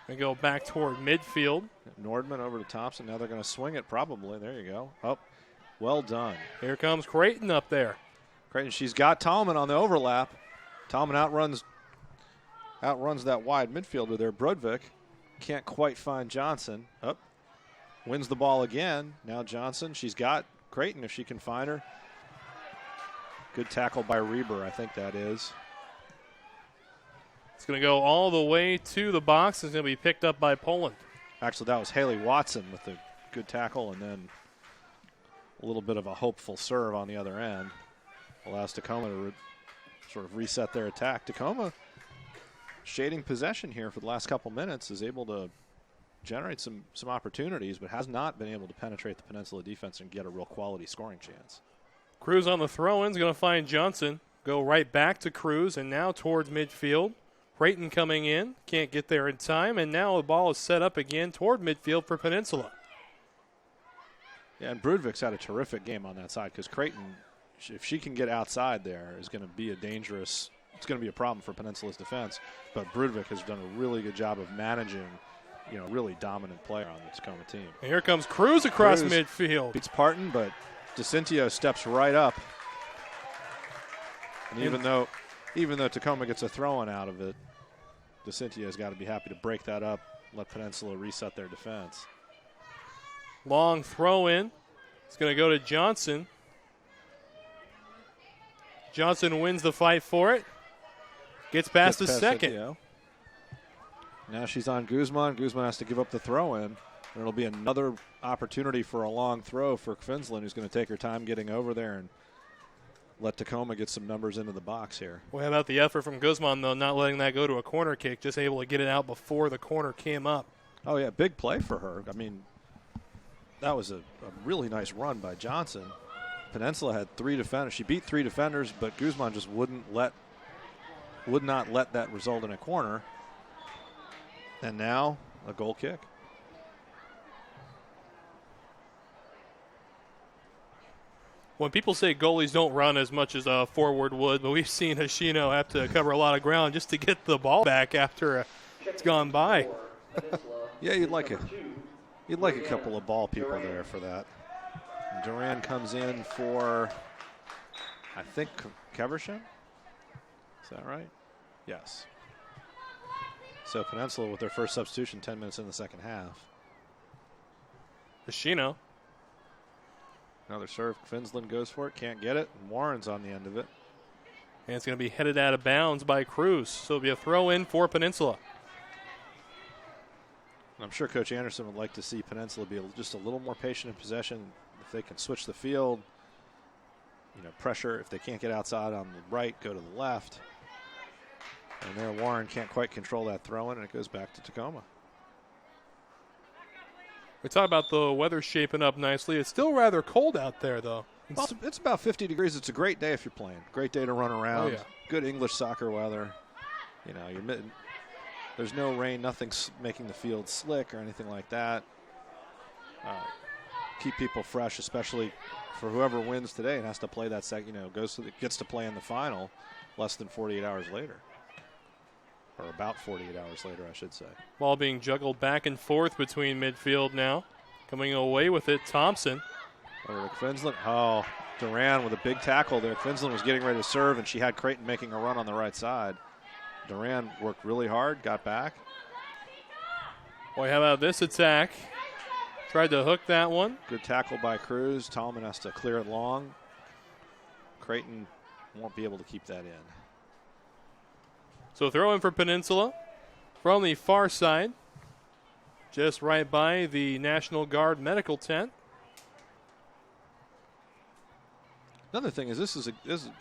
They go back toward midfield. Nordman over to Thompson. Now they're going to swing it probably. There you go. Oh, well done. Here comes Creighton up there. Creighton, she's got Tallman on the overlap. Tallman outruns that wide midfielder there, Brodvik. Can't quite find Johnson. Up. Wins the ball again. Now Johnson. She's got Creighton if she can find her. Good tackle by Reber, I think that is. It's going to go all the way to the box. It's going to be picked up by Poland. Actually, that was Haley Watson with a good tackle and then a little bit of a hopeful serve on the other end. Allows Tacoma to sort of reset their attack. Tacoma, shading possession here for the last couple minutes, is able to generate some opportunities, but has not been able to penetrate the Peninsula defense and get a real quality scoring chance. Cruz on the throw-in is going to find Johnson. Go right back to Cruz and now towards midfield. Creighton coming in, can't get there in time, and now the ball is set up again toward midfield for Peninsula. Yeah, and Brudvik's had a terrific game on that side because Creighton, if she can get outside there, is going to be it's going to be a problem for Peninsula's defense. But Brudvik has done a really good job of managing, really dominant player on the Tacoma team. And here comes Cruz across midfield. Beats Parton, but DeCintio steps right up. And even though Tacoma gets a throw-in out of it, DeCintio's got to be happy to break that up, let Peninsula reset their defense. Long throw-in. It's going to go to Johnson. Johnson wins the fight for it. Gets past the second. Now she's on Guzman. Guzman has to give up the throw-in. And it'll be another opportunity for a long throw for Kvinslund, who's going to take her time getting over there and let Tacoma get some numbers into the box here. Well, how about the effort from Guzman, though, not letting that go to a corner kick, just able to get it out before the corner came up. Oh, yeah, big play for her. I mean, that was a really nice run by Johnson. Peninsula had 3 defenders. She beat 3 defenders, but Guzman just would not let that result in a corner. And now a goal kick. When people say goalies don't run as much as a forward would, but we've seen Hoshino have to cover a lot of ground just to get the ball back after it's gone by. Yeah, you'd like a couple of ball people there for that. And Duran comes in for, I think, Kevershin. Is that right? Yes. So Peninsula with their first substitution 10 minutes in the second half. Hoshino. Another serve. Kvinslund goes for it. Can't get it. And Warren's on the end of it. And it's going to be headed out of bounds by Cruz. So it'll be a throw in for Peninsula. I'm sure Coach Anderson would like to see Peninsula be just a little more patient in possession. If they can switch the field, pressure. If they can't get outside on the right, go to the left. And there Warren can't quite control that throw in, and it goes back to Tacoma. We talked about the weather shaping up nicely. It's still rather cold out there, though. Well, it's about 50 degrees. It's a great day if you're playing. Great day to run around. Oh, yeah. Good English soccer weather. There's no rain. Nothing's making the field slick or anything like that. Keep people fresh, especially for whoever wins today and has to play that gets to play in the final less than 48 hours later. Or about 48 hours later, I should say. Ball being juggled back and forth between midfield now. Coming away with it, Thompson. Over to Kvinslund. Oh, Duran with a big tackle there. Kvinslund was getting ready to serve, and she had Creighton making a run on the right side. Duran worked really hard, got back. Boy, how about this attack? Tried to hook that one. Good tackle by Cruz. Tallman has to clear it long. Creighton won't be able to keep that in. So throw in for Peninsula from the far side, just right by the National Guard medical tent. Another thing is this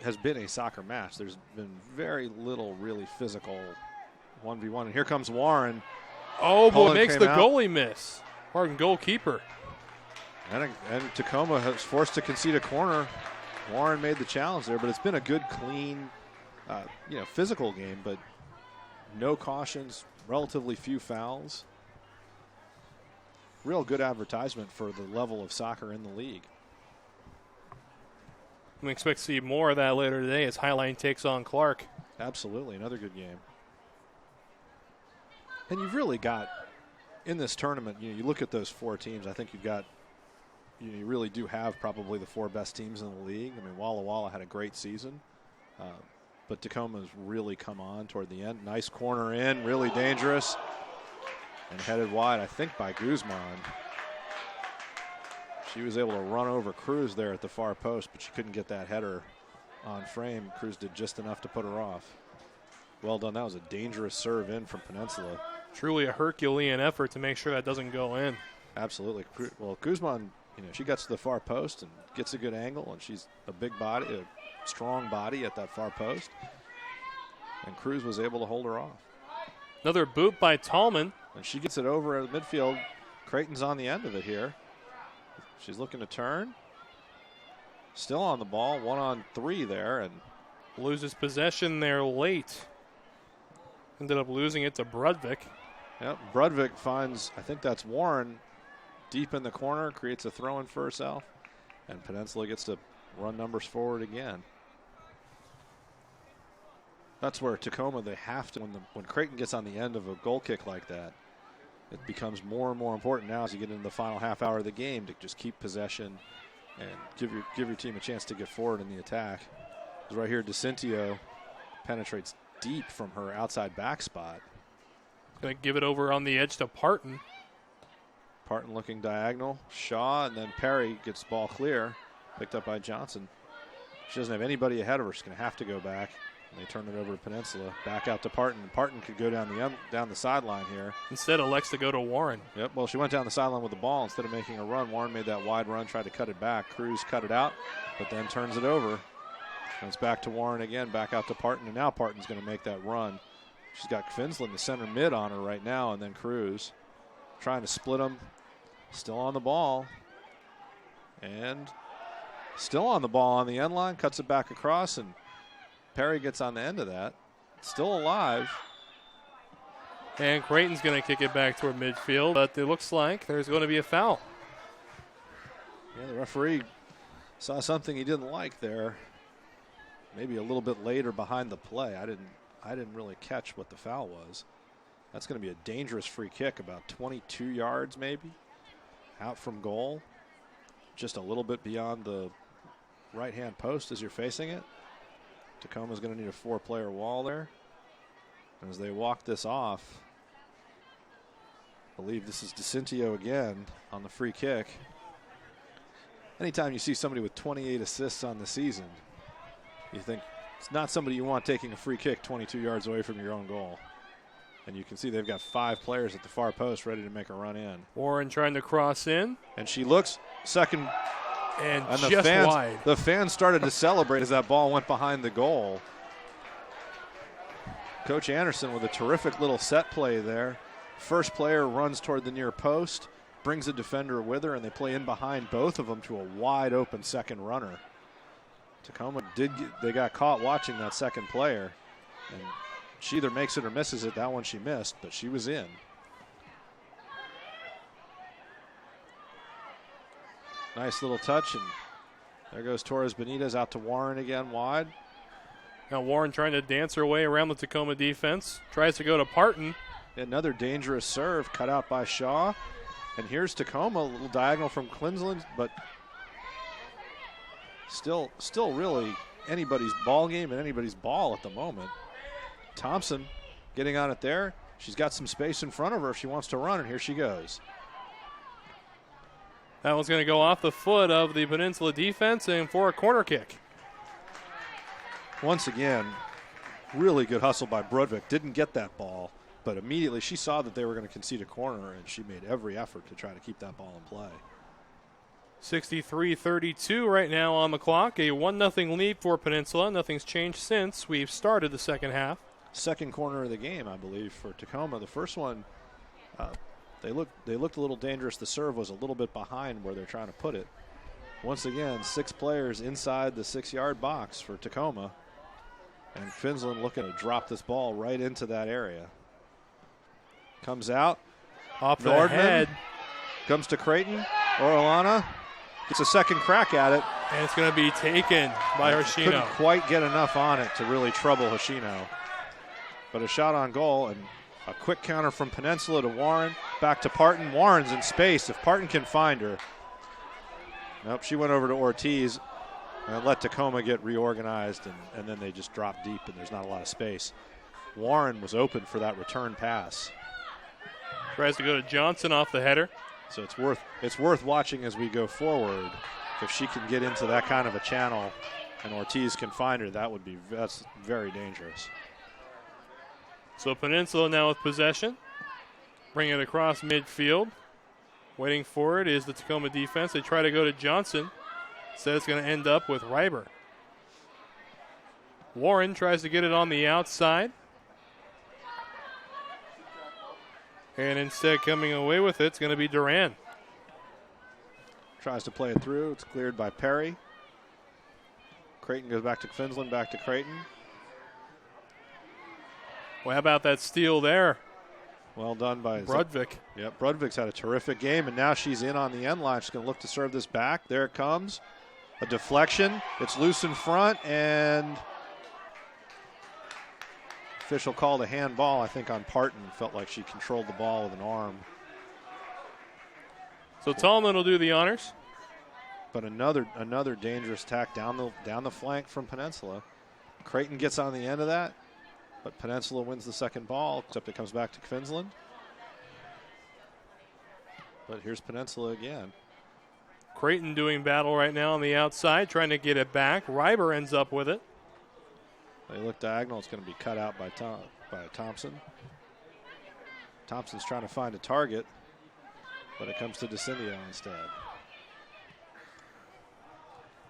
has been a soccer match. There's been very little really physical 1v1. And here comes Warren. Oh, boy, makes the goalie miss. Pardon, goalkeeper. And Tacoma was forced to concede a corner. Warren made the challenge there, but it's been a good, clean, physical game, but no cautions, relatively few fouls. Real good advertisement for the level of soccer in the league. We expect to see more of that later today as Highline takes on Clark. Absolutely, another good game. And you've really got, in this tournament, you look at those 4 teams, I think you really do have probably the 4 best teams in the league. I mean, Walla Walla had a great season. But Tacoma's really come on toward the end. Nice corner in, really dangerous. And headed wide, I think, by Guzman. She was able to run over Cruz there at the far post, but she couldn't get that header on frame. Cruz did just enough to put her off. Well done. That was a dangerous serve in from Peninsula. Truly a Herculean effort to make sure that doesn't go in. Absolutely. Well, Guzman, she gets to the far post and gets a good angle, and she's a big body, a strong body at that far post. And Cruz was able to hold her off. Another boot by Tallman. And she gets it over at the midfield. Creighton's on the end of it here. She's looking to turn. Still on the ball, 1-on-3 there, and loses possession there late. Ended up losing it to Brudvik. Yep, Brudvik finds, I think that's Warren, deep in the corner, creates a throw-in for herself, and Peninsula gets to run numbers forward again. That's where Tacoma, they have to, when Creighton gets on the end of a goal kick like that, it becomes more and more important now as you get into the final half hour of the game to just keep possession and give your team a chance to get forward in the attack. Right here, DeCintio penetrates deep from her outside back spot. Going to give it over on the edge to Parton. Parton looking diagonal. Shaw, and then Perry gets ball clear. Picked up by Johnson. She doesn't have anybody ahead of her. She's going to have to go back. And they turn it over to Peninsula. Back out to Parton. Parton could go down the sideline here. Instead, elects to go to Warren. Yep, well, she went down the sideline with the ball. Instead of making a run, Warren made that wide run, tried to cut it back. Cruz cut it out, but then turns it over. And it's back to Warren again, back out to Parton, and now Parton's going to make that run. She's got Finsland, the center mid, on her right now, and then Cruz trying to split them. Still on the ball. And still on the ball on the end line, cuts it back across, and Perry gets on the end of that. Still alive. And Creighton's going to kick it back toward midfield, but it looks like there's going to be a foul. Yeah, the referee saw something he didn't like there. Maybe a little bit later behind the play. I didn't really catch what the foul was. That's going to be a dangerous free kick, about 22 yards maybe, out from goal, just a little bit beyond the right-hand post as you're facing it. Tacoma's going to need a 4-player wall there. And as they walk this off, I believe this is DeCintio again on the free kick. Anytime you see somebody with 28 assists on the season, you think it's not somebody you want taking a free kick 22 yards away from your own goal. And you can see they've got 5 players at the far post ready to make a run in. Warren trying to cross in. And she looks second. And the just fans, wide. The fans started to celebrate as that ball went behind the goal. Coach Anderson with a terrific little set play there. First player runs toward the near post, brings a defender with her, and they play in behind both of them to a wide open second runner. Tacoma they got caught watching that second player, and she either makes it or misses it. That one she missed, but she was in. Nice little touch, and there goes Torres Benitez out to Warren again, wide. Now Warren trying to dance her way around the Tacoma defense. Tries to go to Parton. Another dangerous serve cut out by Shaw. And here's Tacoma, a little diagonal from Queensland, but still really anybody's ball game and anybody's ball at the moment. Thompson getting on it there. She's got some space in front of her if she wants to run, and here she goes. That one's going to go off the foot of the Peninsula defense and for a corner kick. Once again, really good hustle by Brudvik. Didn't get that ball, but immediately she saw that they were going to concede a corner, and she made every effort to try to keep that ball in play. 63-32 right now on the clock. A 1-0 lead for Peninsula. Nothing's changed since we've started the second half. Second corner of the game, I believe, for Tacoma. The first one, they looked a little dangerous. The serve was a little bit behind where they're trying to put it. Once again, 6 players inside the 6-yard box for Tacoma. And Finsland looking to drop this ball right into that area. Comes out. Off the Nordman head. Comes to Creighton. Orellana gets a second crack at it. And it's going to be taken by Hoshino. Couldn't quite get enough on it to really trouble Hoshino. But a shot on goal, and a quick counter from Peninsula to Warren. Back to Parton. Warren's in space. If Parton can find her. Nope, she went over to Ortiz and let Tacoma get reorganized, and then they just dropped deep, and there's not a lot of space. Warren was open for that return pass. Tries to go to Johnson off the header. So it's worth watching as we go forward. If she can get into that kind of a channel and Ortiz can find her, that's very dangerous. So Peninsula now with possession. Bring it across midfield. Waiting for it is the Tacoma defense. They try to go to Johnson. Instead it's going to end up with Reiber. Warren tries to get it on the outside. And instead coming away with it's going to be Duran. Tries to play it through. It's cleared by Perry. Creighton goes back to Finland, back to Creighton. Well, how about that steal there? Well done by Brudvik. Yep, Brudvik's had a terrific game, and now she's in on the end line. She's going to look to serve this back. There it comes. A deflection. It's loose in front, and official called a handball, I think, on Parton. Felt like she controlled the ball with an arm. So Tallman will do the honors. But another dangerous attack down the flank from Peninsula. Creighton gets on the end of that, but Peninsula wins the second ball, except it comes back to Finland. But here's Peninsula again. Creighton doing battle right now on the outside, trying to get it back. Reiber ends up with it. They look diagonal. It's going to be cut out by Thompson. Thompson's trying to find a target, but it comes to DeCindio instead.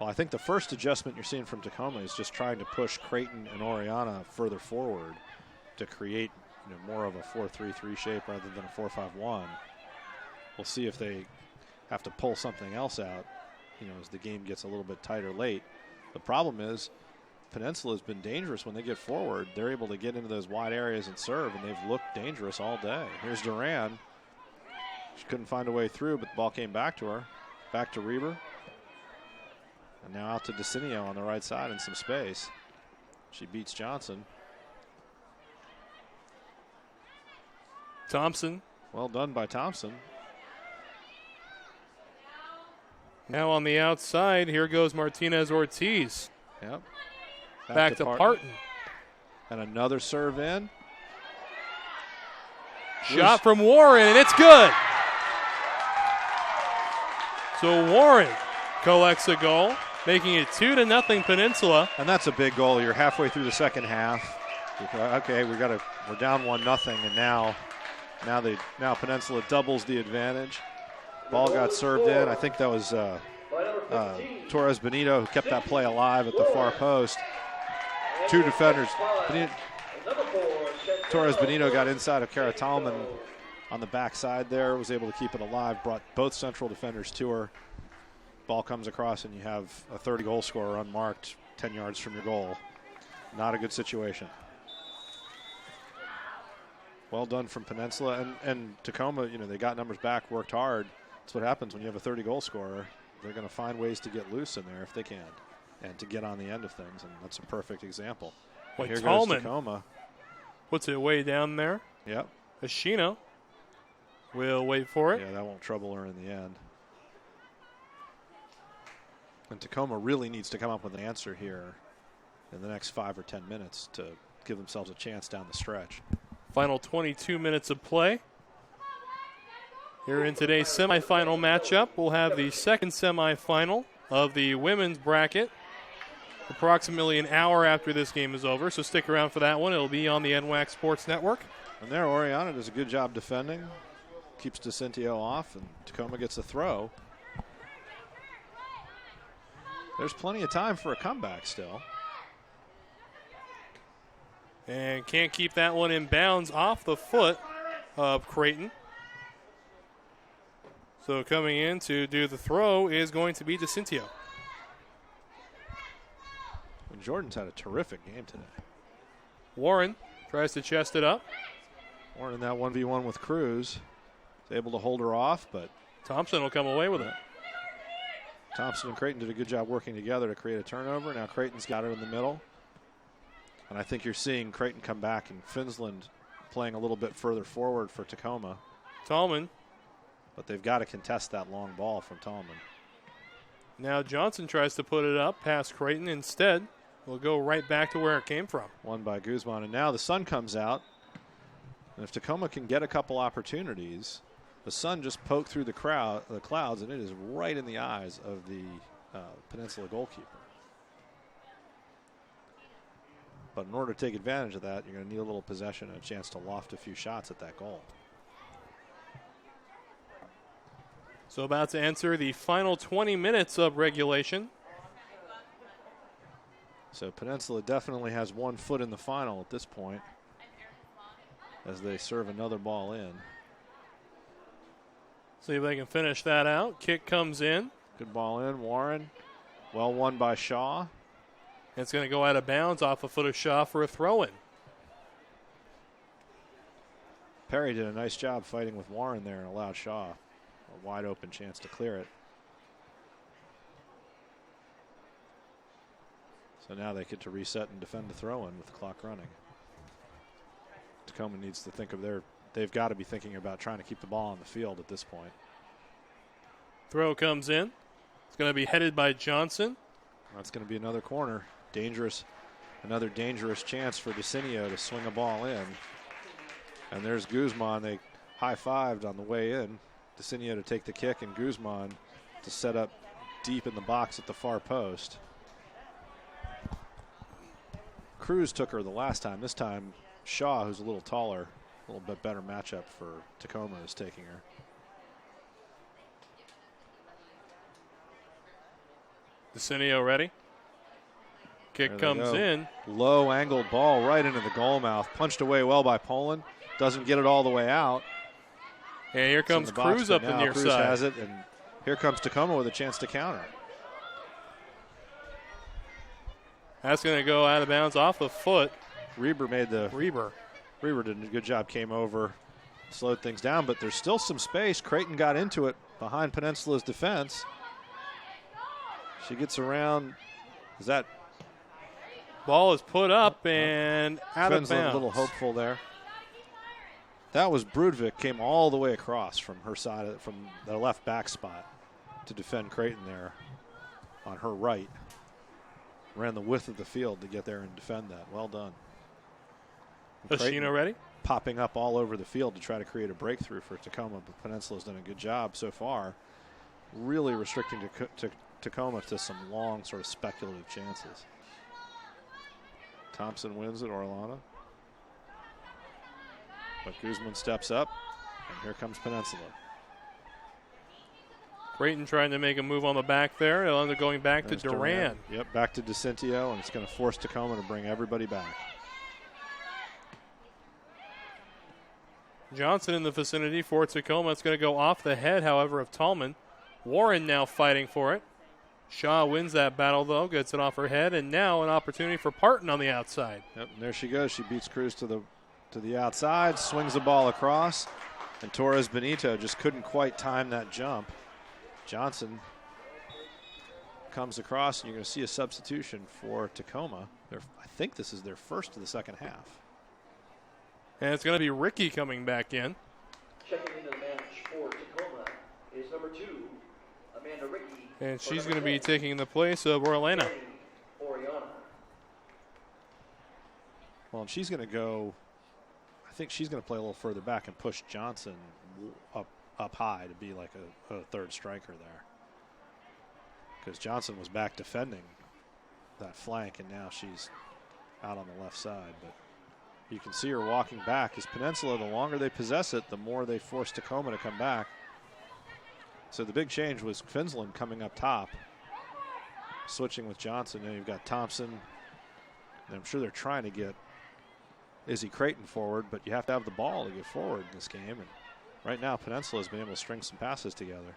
Well, I think the first adjustment you're seeing from Tacoma is just trying to push Creighton and Oriana further forward to create more of a 4-3-3 shape rather than a 4-5-1. We'll see if they have to pull something else out, as the game gets a little bit tighter late. The problem is Peninsula has been dangerous when they get forward. They're able to get into those wide areas and serve, and they've looked dangerous all day. Here's Duran. She couldn't find a way through, but the ball came back to her. Back to Reiber. And now out to DeCindio on the right side in some space. She beats Johnson. Thompson. Well done by Thompson. Now on the outside, here goes Martinez Ortiz. Yep. Back to Parton. And another serve in. Shot from Warren, and it's good. So Warren collects a goal, making it 2-0 Peninsula. And that's a big goal. You're halfway through the second half. Okay, we're down 1-0, and now Peninsula doubles the advantage. Ball got served in. I think that was Torres Benito who kept that play alive at the far post. Two defenders. Torres Benito got inside of Kara Tallman on the backside there, was able to keep it alive, brought both central defenders to her. Ball comes across, and you have a 30-goal scorer unmarked 10 yards from your goal. Not a good situation. Well done from Peninsula. And Tacoma, they got numbers back, worked hard. That's what happens when you have a 30-goal scorer. They're going to find ways to get loose in there if they can and to get on the end of things, and that's a perfect example. Well, here Tallman goes Tacoma. Puts it way down there. Yep. Ashino will wait for it. Yeah, that won't trouble her in the end. And Tacoma really needs to come up with an answer here in the next 5 or 10 minutes to give themselves a chance down the stretch. Final 22 minutes of play. Here in today's semifinal matchup, we'll have the second semifinal of the women's bracket approximately an hour after this game is over, so stick around for that one. It'll be on the NWAC Sports Network. And there, Oriana does a good job defending, keeps DeCincio off, and Tacoma gets a throw. There's plenty of time for a comeback still. And can't keep that one in bounds off the foot of Creighton. So coming in to do the throw is going to be DeCincio. And Jordan's had a terrific game today. Warren tries to chest it up. Warren in that 1v1 with Cruz. Is able to hold her off, but Thompson will come away with it. Thompson and Creighton did a good job working together to create a turnover. Now Creighton's got her in the middle. And I think you're seeing Creighton come back and Finland playing a little bit further forward for Tacoma. Tallman. But they've got to contest that long ball from Tallman. Now Johnson tries to put it up past Creighton. Instead, will go right back to where it came from. Won by Guzman. And now the sun comes out. And if Tacoma can get a couple opportunities, the sun just poked through the clouds, and it is right in the eyes of the Peninsula goalkeeper. But in order to take advantage of that, you're going to need a little possession and a chance to loft a few shots at that goal. So about to enter the final 20 minutes of regulation. So Peninsula definitely has 1 foot in the final at this point as they serve another ball in. See if they can finish that out. Kick comes in. Good ball in. Warren, well won by Shaw. It's going to go out of bounds off the foot of Shaw for a throw-in. Perry did a nice job fighting with Warren there and allowed Shaw a wide open chance to clear it. So now they get to reset and defend the throw-in with the clock running. Tacoma needs to think of they've got to be thinking about trying to keep the ball on the field at this point. Throw comes in. It's going to be headed by Johnson. That's going to be another corner. Another dangerous chance for DeCinio to swing a ball in. And there's Guzman. They high-fived on the way in. DeCinio to take the kick and Guzman to set up deep in the box at the far post. Cruz took her the last time. This time, Shaw, who's a little taller, a little bit better matchup for Tacoma, is taking her. DeCinio ready. Kick comes in. Low angled ball right into the goal mouth. Punched away well by Poland. Doesn't get it all the way out. And here comes Cruz up the near Cruz side. has it, and here comes Tacoma with a chance to counter. That's going to go out of bounds off the foot. Reber did a good job, came over, slowed things down, but there's still some space. Creighton got into it behind Peninsula's defense. She gets around. Is that ball is put up and out of bounds? A little hopeful there. That was Brudvik, came all the way across from her side, from the left back spot to defend Creighton there on her right. Ran the width of the field to get there and defend that. Well done. Hoshino ready? Popping up all over the field to try to create a breakthrough for Tacoma, but Peninsula's done a good job so far, really restricting Tacoma to some long sort of speculative chances. Thompson wins it, Orlana. But Guzman steps up, and here comes Peninsula. Creighton trying to make a move on the back there. They'll end up going back to Duran. Yep, back to DeCintio, and it's going to force Tacoma to bring everybody back. Johnson in the vicinity for Tacoma. It's going to go off the head, however, of Tallman. Warren now fighting for it. Shaw wins that battle, though, gets it off her head, and now an opportunity for Parton on the outside. Yep, and there she goes. She beats Cruz to the outside, swings the ball across, and Torres Benito just couldn't quite time that jump. Johnson comes across, and you're going to see a substitution for Tacoma. I think this is their first of the second half. And it's going to be Ricky coming back in. Checking into the match for Tacoma is number 2, Amanda Ricky. And she's going to be taking the place of Orlana. Well, and she's going to go, I think she's going to play a little further back and push Johnson up high to be like a third striker there. Because Johnson was back defending that flank, and now she's out on the left side. But you can see her walking back. As Peninsula, the longer they possess it, the more they force Tacoma to come back. So the big change was Finsland coming up top, switching with Johnson. Now you've got Thompson. And I'm sure they're trying to get Izzy Creighton forward, but you have to have the ball to get forward in this game. And right now, Peninsula has been able to string some passes together.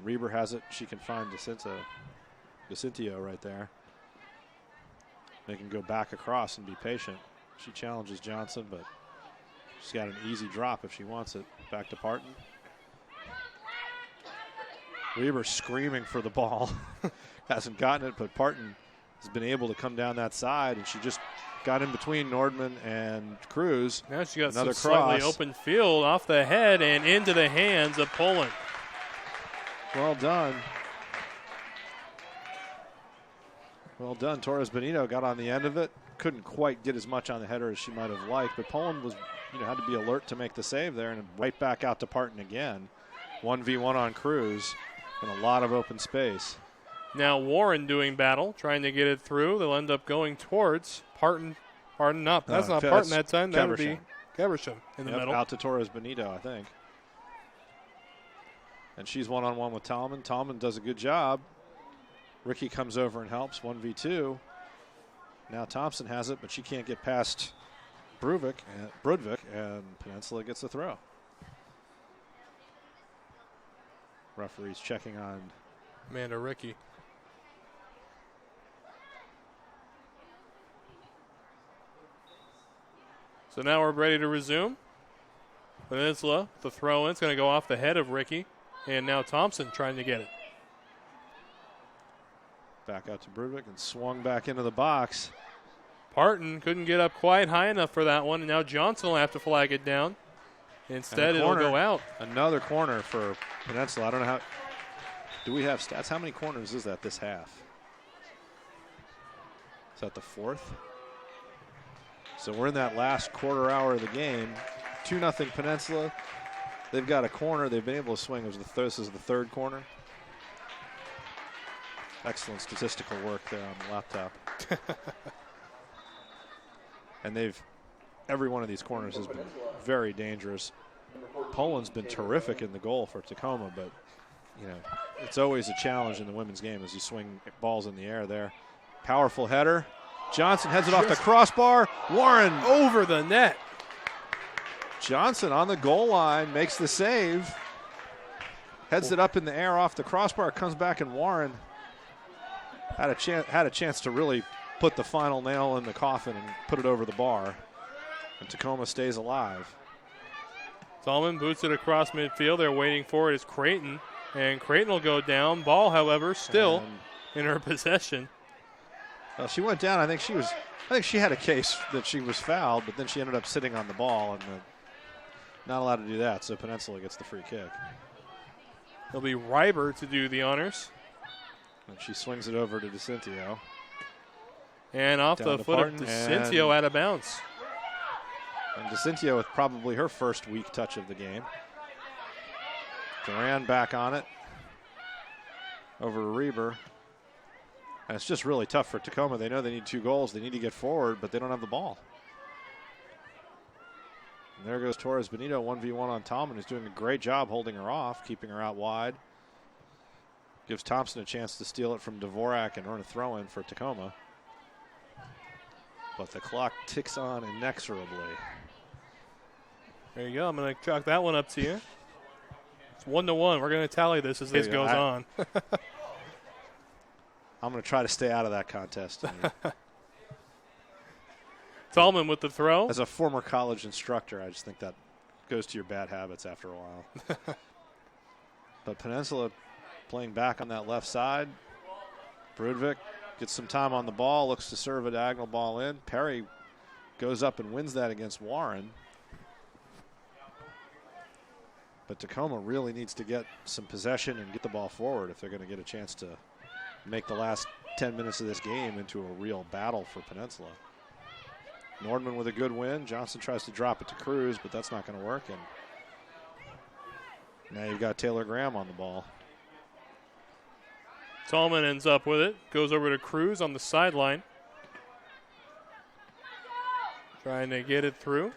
Reber has it. She can find DeCintio right there. They can go back across and be patient. She challenges Johnson, but she's got an easy drop if she wants it. Back to Parton. Reber screaming for the ball. Hasn't gotten it, but Parton has been able to come down that side, and she just got in between Nordman and Cruz. Now she got another some cross. Slightly open field off the head and into the hands of Poland. Well done. Well done. Torres Benito got on the end of it. Couldn't quite get as much on the header as she might have liked, but Poland was, had to be alert to make the save there, and right back out to Parton again. 1v1 on Cruz and a lot of open space. Now Warren doing battle, trying to get it through. They'll end up going towards Parton Pardon, that's not Parton that time. That would be Keversham in the middle. Out to Torres Benito, I think. And she's one-on-one with Tallman. Tallman does a good job. Ricky comes over and helps, 1v2. Now Thompson has it, but she can't get past Brudvik, and Peninsula gets the throw. Referee's checking on Amanda Ricky. So now we're ready to resume. Peninsula, the throw-in, it's going to go off the head of Ricky. And now Thompson trying to get it. Back out to Brudvik and swung back into the box. Parton couldn't get up quite high enough for that one, and now Johnson will have to flag it down. Instead, it'll go out. Another corner for Peninsula. I don't know how. Do we have stats? How many corners is that this half? Is that the fourth? So we're in that last quarter hour of the game. 2-0 Peninsula. They've got a corner. They've been able to swing. This is the third corner. Excellent statistical work there on the laptop. And every one of these corners has been very dangerous. Poland's been terrific in the goal for Tacoma, but it's always a challenge in the women's game as you swing balls in the air there. Powerful header. Johnson heads it off the crossbar. Warren over the net. Johnson on the goal line makes the save. Heads it up in the air off the crossbar. Comes back, and Warren had a chance to really put the final nail in the coffin and put it over the bar. And Tacoma stays alive. Tallman boots it across midfield. They're waiting for it. It's Creighton. And Creighton will go down. Ball, however, still in her possession. Well, she went down. I think she had a case that she was fouled, but then she ended up sitting on the ball and not allowed to do that. So Peninsula gets the free kick. It'll be Reiber to do the honors. And she swings it over to DeCintio. And off the foot of DeCintio out of bounds. And DeCintio with probably her first weak touch of the game. Duran back on it. Over to Reiber. And it's just really tough for Tacoma. They know they need 2 goals. They need to get forward, but they don't have the ball. And there goes Torres Benito, 1v1 on Tallman, who's doing a great job holding her off, keeping her out wide. Gives Thompson a chance to steal it from Dvorak and earn a throw-in for Tacoma. But the clock ticks on inexorably. There you go. I'm going to chalk that one up to you. It's 1-1. We're going to tally this as this goes on. I'm going to try to stay out of that contest. Tallman with the throw. As a former college instructor, I just think that goes to your bad habits after a while. But Peninsula playing back on that left side. Brudvik gets some time on the ball, looks to serve a diagonal ball in. Perry goes up and wins that against Warren. But Tacoma really needs to get some possession and get the ball forward if they're going to get a chance to make the last 10 minutes of this game into a real battle for Peninsula. Nordman with a good win. Johnson tries to drop it to Cruz, but that's not going to work. And now you've got Taylor Graham on the ball. Tallman ends up with it. Goes over to Cruz on the sideline. Trying to get it through.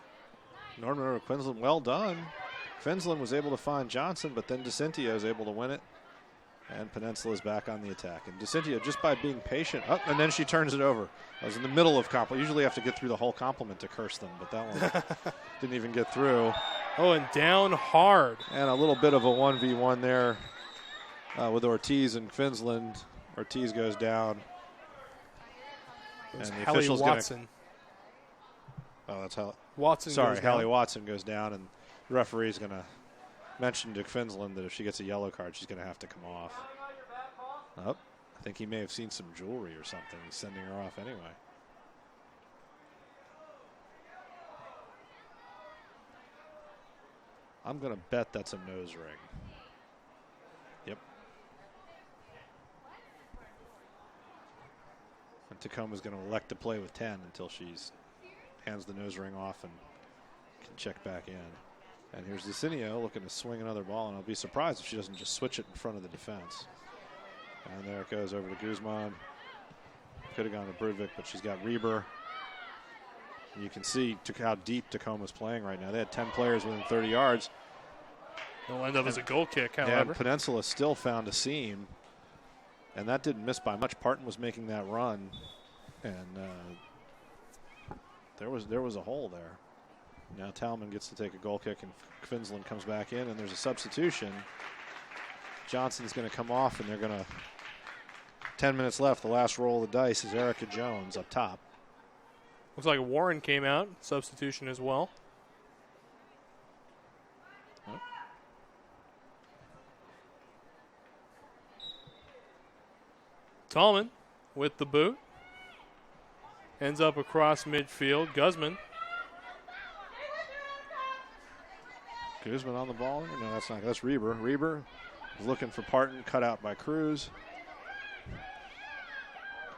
Nordman over Quinlan, well done. Finland was able to find Johnson, but then DeCintio is able to win it. And Peninsula is back on the attack. And DeCintio, just by being patient, and then she turns it over. I was in the middle of compliment. Usually you have to get through the whole compliment to curse them, but that one didn't even get through. Oh, and down hard. And a little bit of a 1v1 there with Ortiz and Finland. Ortiz goes down. And the official's Watson. Oh, that's how. Watson. Sorry, goes Hallie down. Watson goes down, and the referee's going to mention to Finland that if she gets a yellow card, she's going to have to come off. Oh, I think he may have seen some jewelry or something. He's sending her off anyway. I'm going to bet that's a nose ring. Yep. And Tacoma's going to elect to play with 10 until she's hands the nose ring off and can check back in. And here's DeCintio looking to swing another ball, and I'll be surprised if she doesn't just switch it in front of the defense. And there it goes over to Guzman. Could have gone to Brudvik, but she's got Reiber. You can see how deep Tacoma's playing right now. They had 10 players within 30 yards. It'll end up as a goal kick, however. And Peninsula still found a seam, and that didn't miss by much. Parton was making that run, and there was a hole there. Now Talman gets to take a goal kick, and Finland comes back in, and there's a substitution. Johnson's going to come off, and they're going to 10 minutes left. The last roll of the dice is Erica Jones up top. Looks like Warren came out, substitution as well. Tallman with the boot. Ends up across midfield. Guzman on the ball. No, that's Reber. Reber is looking for Parton, cut out by Cruz.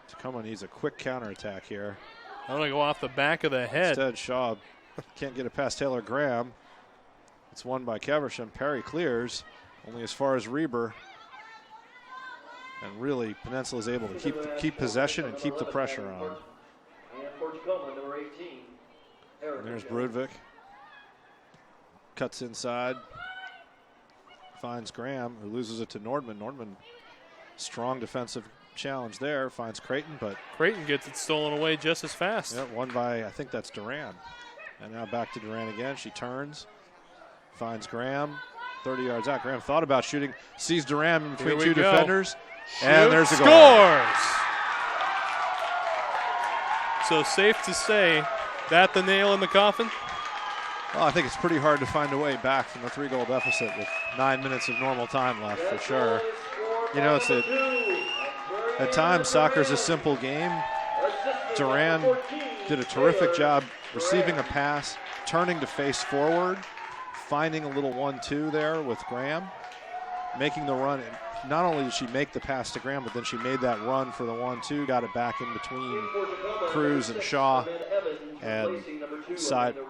Tacoma needs a quick counterattack here. I'm going to go off the back of the head. Instead, Shaw can't get it past Taylor Graham. It's won by Keversham. Perry clears, only as far as Reber. And really, Peninsula is able to keep possession and keep the pressure on. And for Tacoma, number 18. And there's Brudvik. Cuts inside. Finds Graham, who loses it to Nordman. Nordman, strong defensive challenge there. Finds Creighton, but Creighton gets it stolen away just as fast. Yeah, won by, I think that's Duran. And now back to Duran again. She turns. Finds Graham. 30 yards out. Graham thought about shooting. Sees Duran between two defenders. And there's a goal. Scores! So safe to say that the nail in the coffin? Well, I think it's pretty hard to find a way back from a 3-goal deficit with 9 minutes of normal time left, for sure. You know, at times soccer's a simple game. Duran did a terrific job receiving a pass, turning to face forward, finding a little 1-2 there with Graham, making the run. Not only did she make the pass to Graham, but then she made that run for the 1-2, got it back in between Cruz and Shaw, and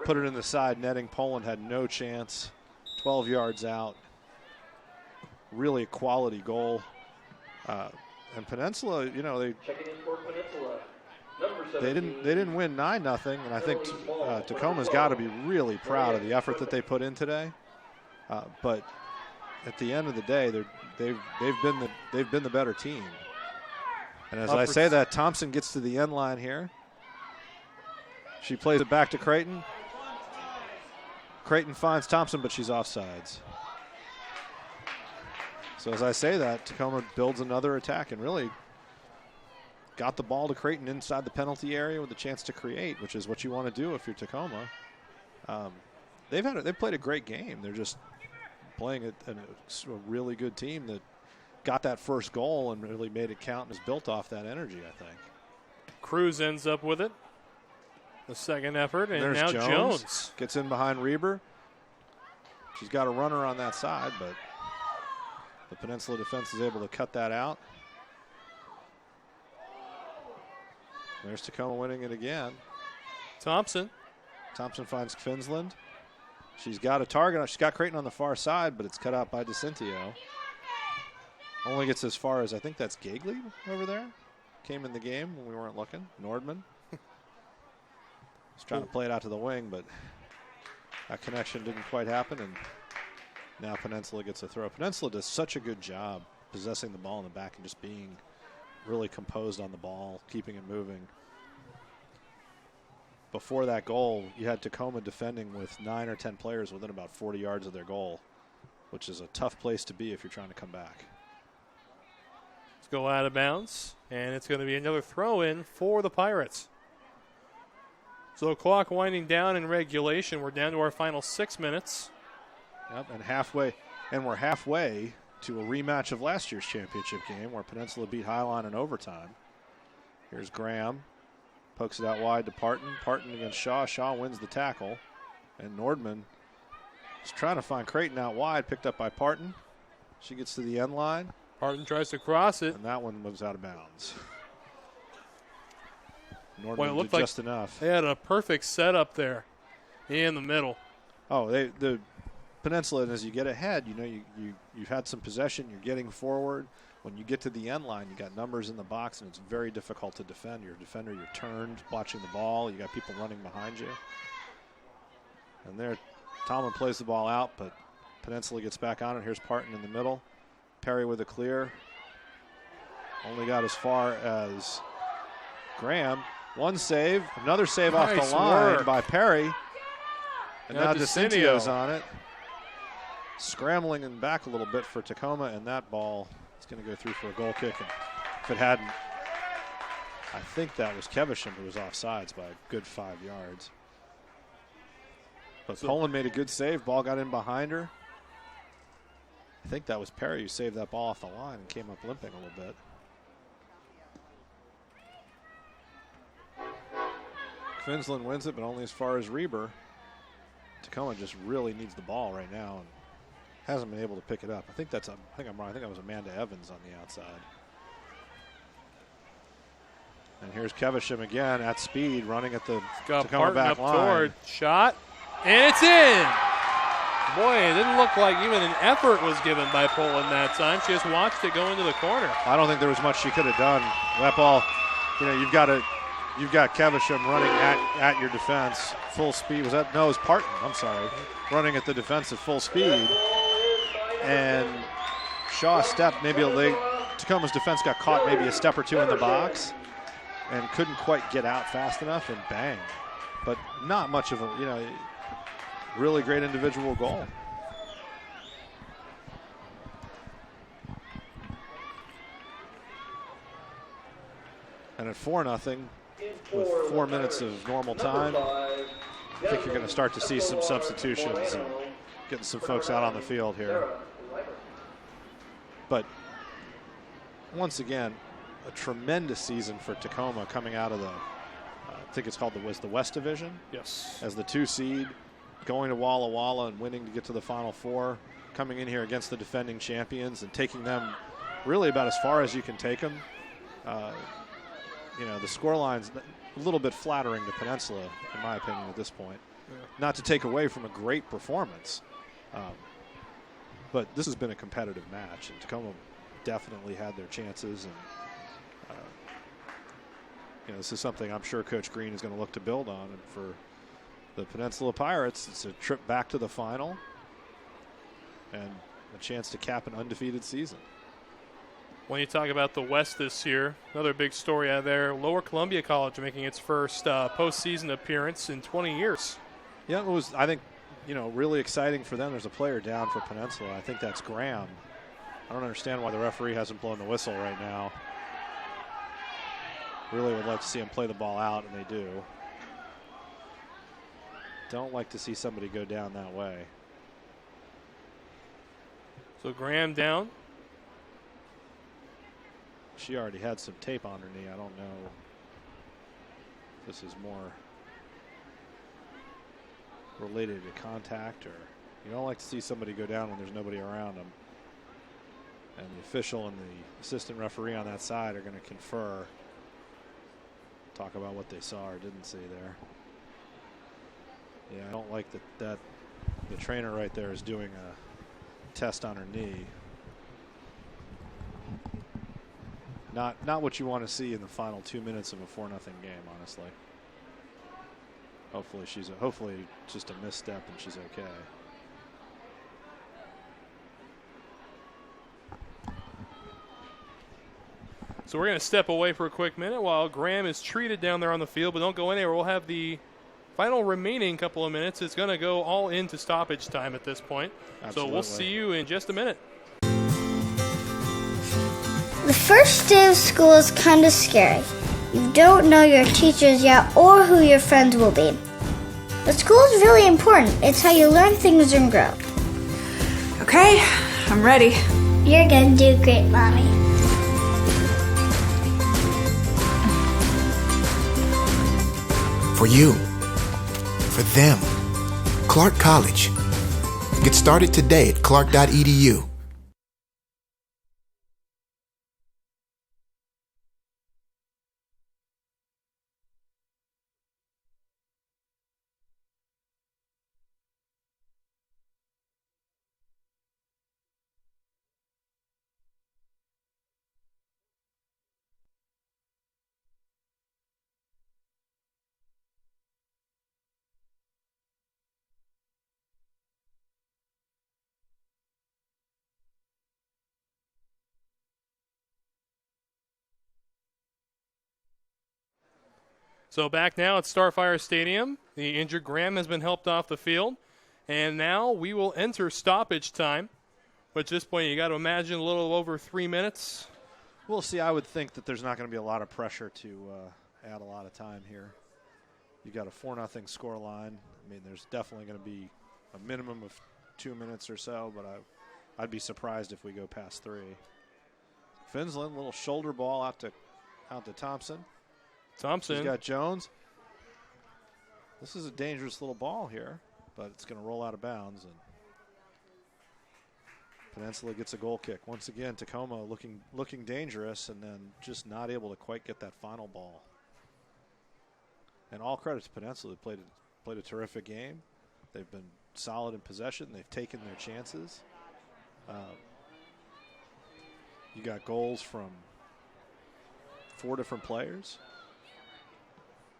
put it in the side netting. Poland had no chance. 12 yards out. Really a quality goal. And Peninsula, you know, they didn't win 9-0, and I think Tacoma's got to be really proud of the effort that they put in today. But at the end of the day, they've been the better team. And as I say that, Thompson gets to the end line here. She plays it back to Creighton. Creighton finds Thompson, but she's offsides. So as I say that, Tacoma builds another attack and really got the ball to Creighton inside the penalty area with a chance to create, which is what you want to do if you're Tacoma. They've played a great game. They're just playing a really good team that got that first goal and really made it count and is built off that energy, I think. Cruz ends up with it. The second effort, and there's now Jones gets in behind Reber. She's got a runner on that side, but the Peninsula defense is able to cut that out. There's Tacoma winning it again. Thompson finds Finland. She's got a target. She's got Creighton on the far side, but it's cut out by DeCintio. Only gets as far as, I think that's Gagley over there. Came in the game when we weren't looking. Nordman. Was trying to play it out to the wing, but that connection didn't quite happen, and now Peninsula gets a throw. Peninsula does such a good job possessing the ball in the back and just being really composed on the ball, keeping it moving. Before that goal, you had Tacoma defending with 9 or 10 players within about 40 yards of their goal, which is a tough place to be if you're trying to come back. Let's go out of bounds, and it's going to be another throw-in for the Pirates. So clock winding down in regulation. We're down to our final 6 minutes. Yep, and we're halfway to a rematch of last year's championship game where Peninsula beat Highline in overtime. Here's Graham. Pokes it out wide to Parton. Parton against Shaw. Shaw wins the tackle. And Nordman is trying to find Creighton out wide, picked up by Parton. She gets to the end line. Parton tries to cross it. And that one moves out of bounds. Nordman Boy, it looked did like just enough. They had a perfect setup there in the middle. Oh, the Peninsula, and as you get ahead, you know, you've had some possession. You're getting forward. when you get to the end line, you got numbers in the box, and it's very difficult to defend. You're a defender, you're turned, watching the ball. You got people running behind you. And there, Tomlin plays the ball out, but Peninsula gets back on it. Here's Parton in the middle. Perry with a clear. Only got as far as Graham. One save, another save off the line by Perry. And now DeCintio's on it. Scrambling and back a little bit for Tacoma, and that ball is going to go through for a goal kick. And if it hadn't, I think that was Kevisham who was offsides by a good 5 yards. But Poland made a good save. Ball got in behind her. I think that was Perry who saved that ball off the line and came up limping a little bit. Kvinsland wins it, but only as far as Reber. Tacoma just really needs the ball right now and hasn't been able to pick it up. I think I'm wrong. I think that was Amanda Evans on the outside. And here's Kevisham again at speed, running at the Tacoma back line. Toward shot, and it's in. Boy, it didn't look like even an effort was given by Poland that time. She just watched it go into the corner. I don't think there was much she could have done. That ball, you've got Kevisham running at your defense, full speed. It was Parton, I'm sorry, running at the defense at full speed. And Shaw stepped maybe a late. Tacoma's defense got caught maybe a step or two in the box and couldn't quite get out fast enough, and bang. But not much of a, really great individual goal. And at 4-0, with 4 minutes of normal time, I think you're going to start to see some substitutions and getting some folks out on the field here. But once again, a tremendous season for Tacoma coming out of the, I think it's called the West Division. Yes. As the 2 seed, going to Walla Walla and winning to get to the Final Four, coming in here against the defending champions and taking them really about as far as you can take them. The scoreline's a little bit flattering to Peninsula, in my opinion, at this point. Yeah. Not to take away from a great performance, but this has been a competitive match, and Tacoma definitely had their chances. And this is something I'm sure Coach Green is going to look to build on. And for the Peninsula Pirates, it's a trip back to the final and a chance to cap an undefeated season. When you talk about the West this year, another big story out there, Lower Columbia College making its first postseason appearance in 20 years. Yeah, it was, I think, really exciting for them. There's a player down for Peninsula. I think that's Graham. I don't understand why the referee hasn't blown the whistle right now. Really would like to see him play the ball out, and they do. Don't like to see somebody go down that way. So Graham down. She already had some tape on her knee. I don't know if this is more related to contact, or you don't like to see somebody go down when there's nobody around them. And the official and the assistant referee on that side are going to confer, talk about what they saw or didn't see there. Yeah, I don't like that the trainer right there is doing a test on her knee. Not what you want to see in the final 2 minutes of a 4-0 game, honestly. Hopefully just a misstep and she's okay. So we're going to step away for a quick minute while Graham is treated down there on the field, but don't go anywhere. We'll have the final remaining couple of minutes. It's going to go all into stoppage time at this point. Absolutely. So we'll see you in just a minute. The first day of school is kind of scary. You don't know your teachers yet or who your friends will be. But school is really important. It's how you learn things and grow. Okay, I'm ready. You're gonna do great, Mommy. For you, for them, Clark College. Get started today at clark.edu. So back now at Starfire Stadium. The injured Graham has been helped off the field. And now we will enter stoppage time. But at this point, you got to imagine a little over 3 minutes. We'll see. I would think that there's not going to be a lot of pressure to add a lot of time here. You got a 4-0 score line. I mean, there's definitely going to be a minimum of 2 minutes or so, but I'd be surprised if we go past 3. Finsland, little shoulder ball out to Thompson. He's got Jones. This is a dangerous little ball here, but it's going to roll out of bounds. And Peninsula gets a goal kick. Once again, Tacoma looking dangerous and then just not able to quite get that final ball. And all credit to Peninsula. They played a terrific game. They've been solid in possession. They've taken their chances. You got goals from 4 different players.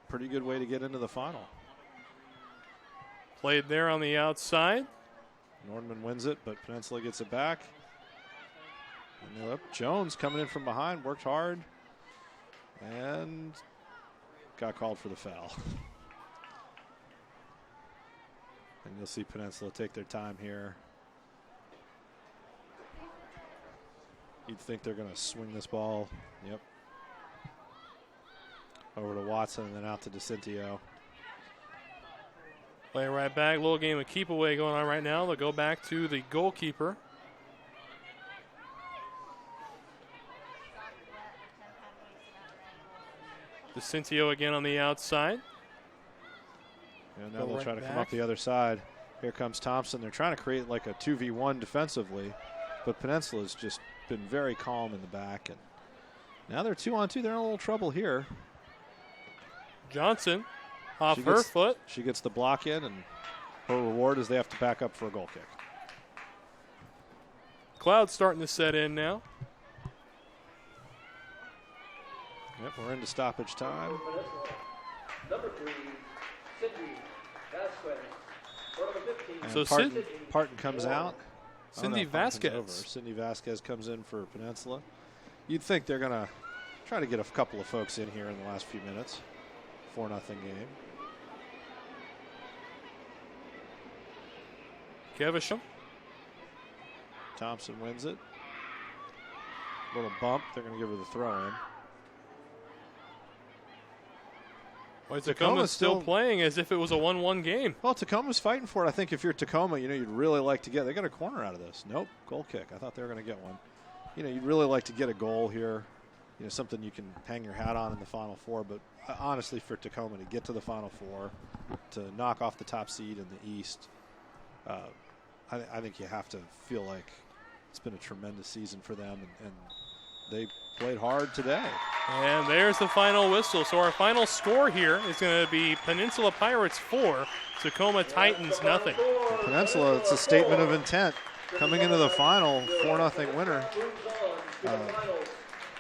Pretty good way to get into the final. Played there on the outside. Nordman wins it, but Peninsula gets it back. And Jones coming in from behind, worked hard, and got called for the foul. And you'll see Peninsula take their time here. You'd think they're going to swing this ball. Yep. Over to Watson and then out to DeCintio. Play right back. Little game of keep away going on right now. They'll go back to the goalkeeper. DeCintio again on the outside. And now they'll try to come up the other side. Here comes Thompson. They're trying to create like a 2v1 defensively, but Peninsula's just been very calm in the back. And now they're 2-on-2. They're in a little trouble here. Johnson off her foot. She gets the block in, and her reward is they have to back up for a goal kick. Cloud's starting to set in now. Yep, we're into stoppage time. Number 3, Cindy Vasquez. So Parton comes out. Cindy Vasquez. Cindy Vasquez comes in for Peninsula. You'd think they're going to try to get a couple of folks in here in the last few minutes. 4-0 game. Kevisham. Thompson wins it. Little bump. They're going to give her the throw in. Well, Tacoma's still playing as if it was a 1-1 game. Well, Tacoma's fighting for it. I think if you're Tacoma, you'd really like to get. They got a corner out of this. Nope, goal kick. I thought they were going to get one. You'd really like to get a goal here. Something you can hang your hat on in the Final Four. But honestly, for Tacoma to get to the Final Four, to knock off the top seed in the East, I think you have to feel like it's been a tremendous season for them, and they played hard today. And there's the final whistle. So our final score here is going to be Peninsula Pirates 4, Tacoma Titans nothing. Peninsula, it's a statement of intent. Coming into the final, 4-0 winner.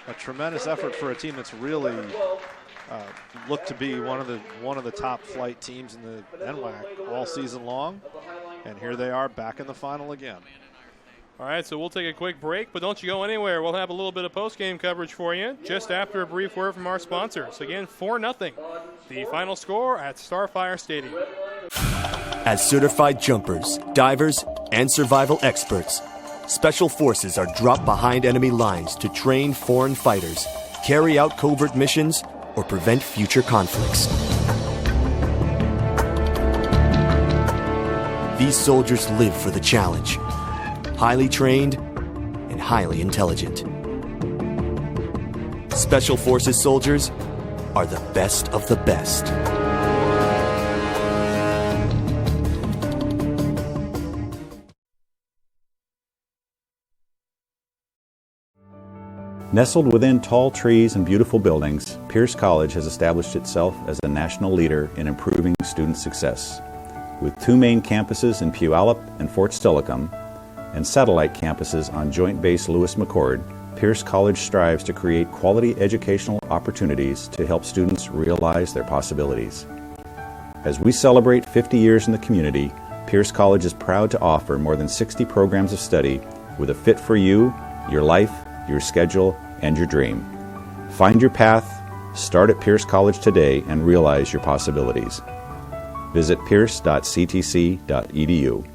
A tremendous effort for a team that's really looked to be one of the top flight teams in the NWAC all season long. And here they are back in the final again. All right, so we'll take a quick break, but don't you go anywhere. We'll have a little bit of post-game coverage for you just after a brief word from our sponsors. Again, 4-0, the final score at Starfire Stadium. As certified jumpers, divers, and survival experts, Special Forces are dropped behind enemy lines to train foreign fighters, carry out covert missions, or prevent future conflicts. These soldiers live for the challenge. Highly trained and highly intelligent. Special Forces soldiers are the best of the best. Nestled within tall trees and beautiful buildings, Pierce College has established itself as a national leader in improving student success. With 2 main campuses in Puyallup and Fort Steilacoom, and satellite campuses on Joint Base Lewis-McChord, Pierce College strives to create quality educational opportunities to help students realize their possibilities. As we celebrate 50 years in the community, Pierce College is proud to offer more than 60 programs of study with a fit for you, your life, your schedule, and your dream. Find your path, Start at Pierce College today and realize your possibilities. Visit pierce.ctc.edu.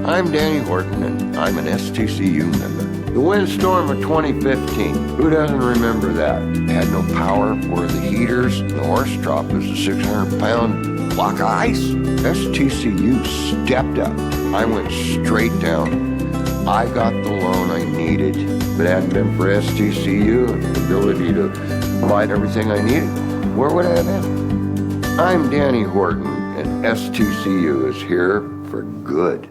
I'm Danny Horton, and I'm an STCU member. The windstorm of 2015, who doesn't remember that? It had no power for the heaters, and the horse trough was a 600-pound block of ice. STCU stepped up. I went straight down. I got the loan I needed. If it hadn't been for STCU and the ability to provide everything I needed, where would I have been? I'm Danny Horton, and STCU is here for good.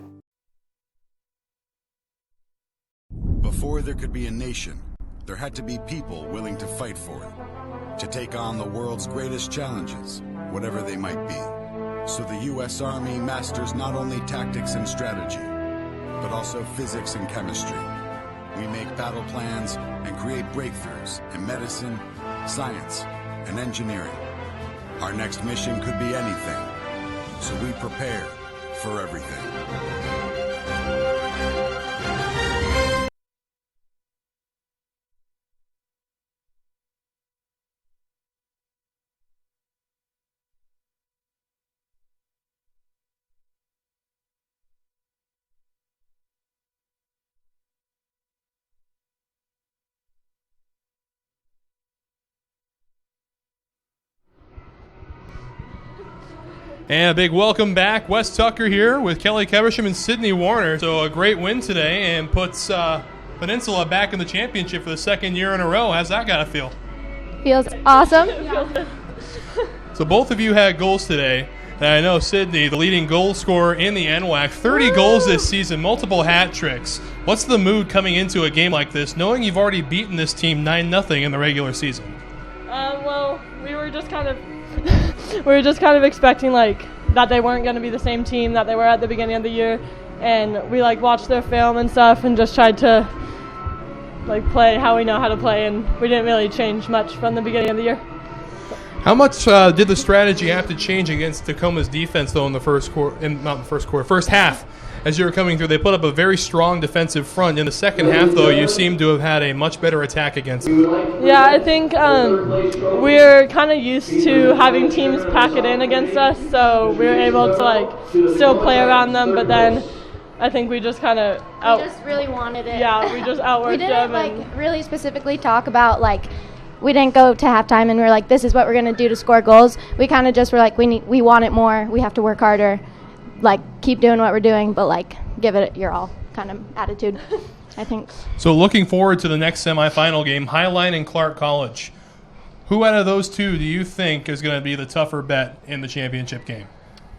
Before there could be a nation, there had to be people willing to fight for it, to take on the world's greatest challenges, whatever they might be. So the U.S. Army masters not only tactics and strategy, but also physics and chemistry. We make battle plans and create breakthroughs in medicine, science, and engineering. Our next mission could be anything, so we prepare for everything. And a big welcome back. Wes Tucker here with Kelly Keversham and Sydney Warner. So a great win today and puts Peninsula back in the championship for the second year in a row. How's that got to feel? Feels awesome. So both of you had goals today. And I know Sydney, the leading goal scorer in the NWAC, 30 goals this season, multiple hat tricks. What's the mood coming into a game like this, knowing you've already beaten this team 9-0 in the regular season? Well, we were just kind of expecting that they weren't going to be the same team that they were at the beginning of the year, and we watched their film and stuff and just tried to play how we know how to play, and we didn't really change much from the beginning of the year. How much did the strategy have to change against Tacoma's defense though in the first half? As you were coming through, they put up a very strong defensive front. In the second half, though, you seem to have had a much better attack against them. Yeah, I think we're kind of used to having teams pack it in against us, so we were able to still play around them. But then I think we just kind of We just really wanted it. Yeah, we just outworked them. We didn't really specifically talk about we didn't go to halftime and we were like, this is what we're gonna do to score goals. We kind of just were like, we want it more. We have to work harder. Keep doing what we're doing, but give it your all kind of attitude, I think. So looking forward to the next semifinal game, Highline and Clark College. Who out of those two do you think is going to be the tougher bet in the championship game?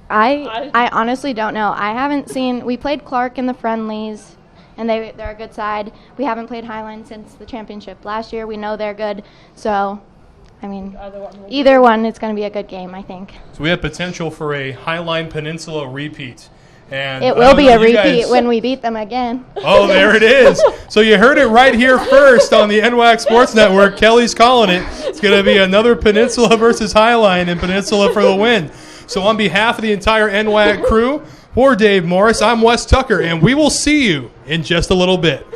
I honestly don't know. I haven't seen – we played Clark in the friendlies, and they're a good side. We haven't played Highline since the championship last year. We know they're good, so – either one, it's going to be a good game, I think. So we have potential for a Highline Peninsula repeat. And it will be a repeat when we beat them again. Oh, there it is. So you heard it right here first on the NWAC Sports Network. Kelly's calling it. It's going to be another Peninsula versus Highline, and Peninsula for the win. So on behalf of the entire NWAC crew, for Dave Morris, I'm Wes Tucker, and we will see you in just a little bit.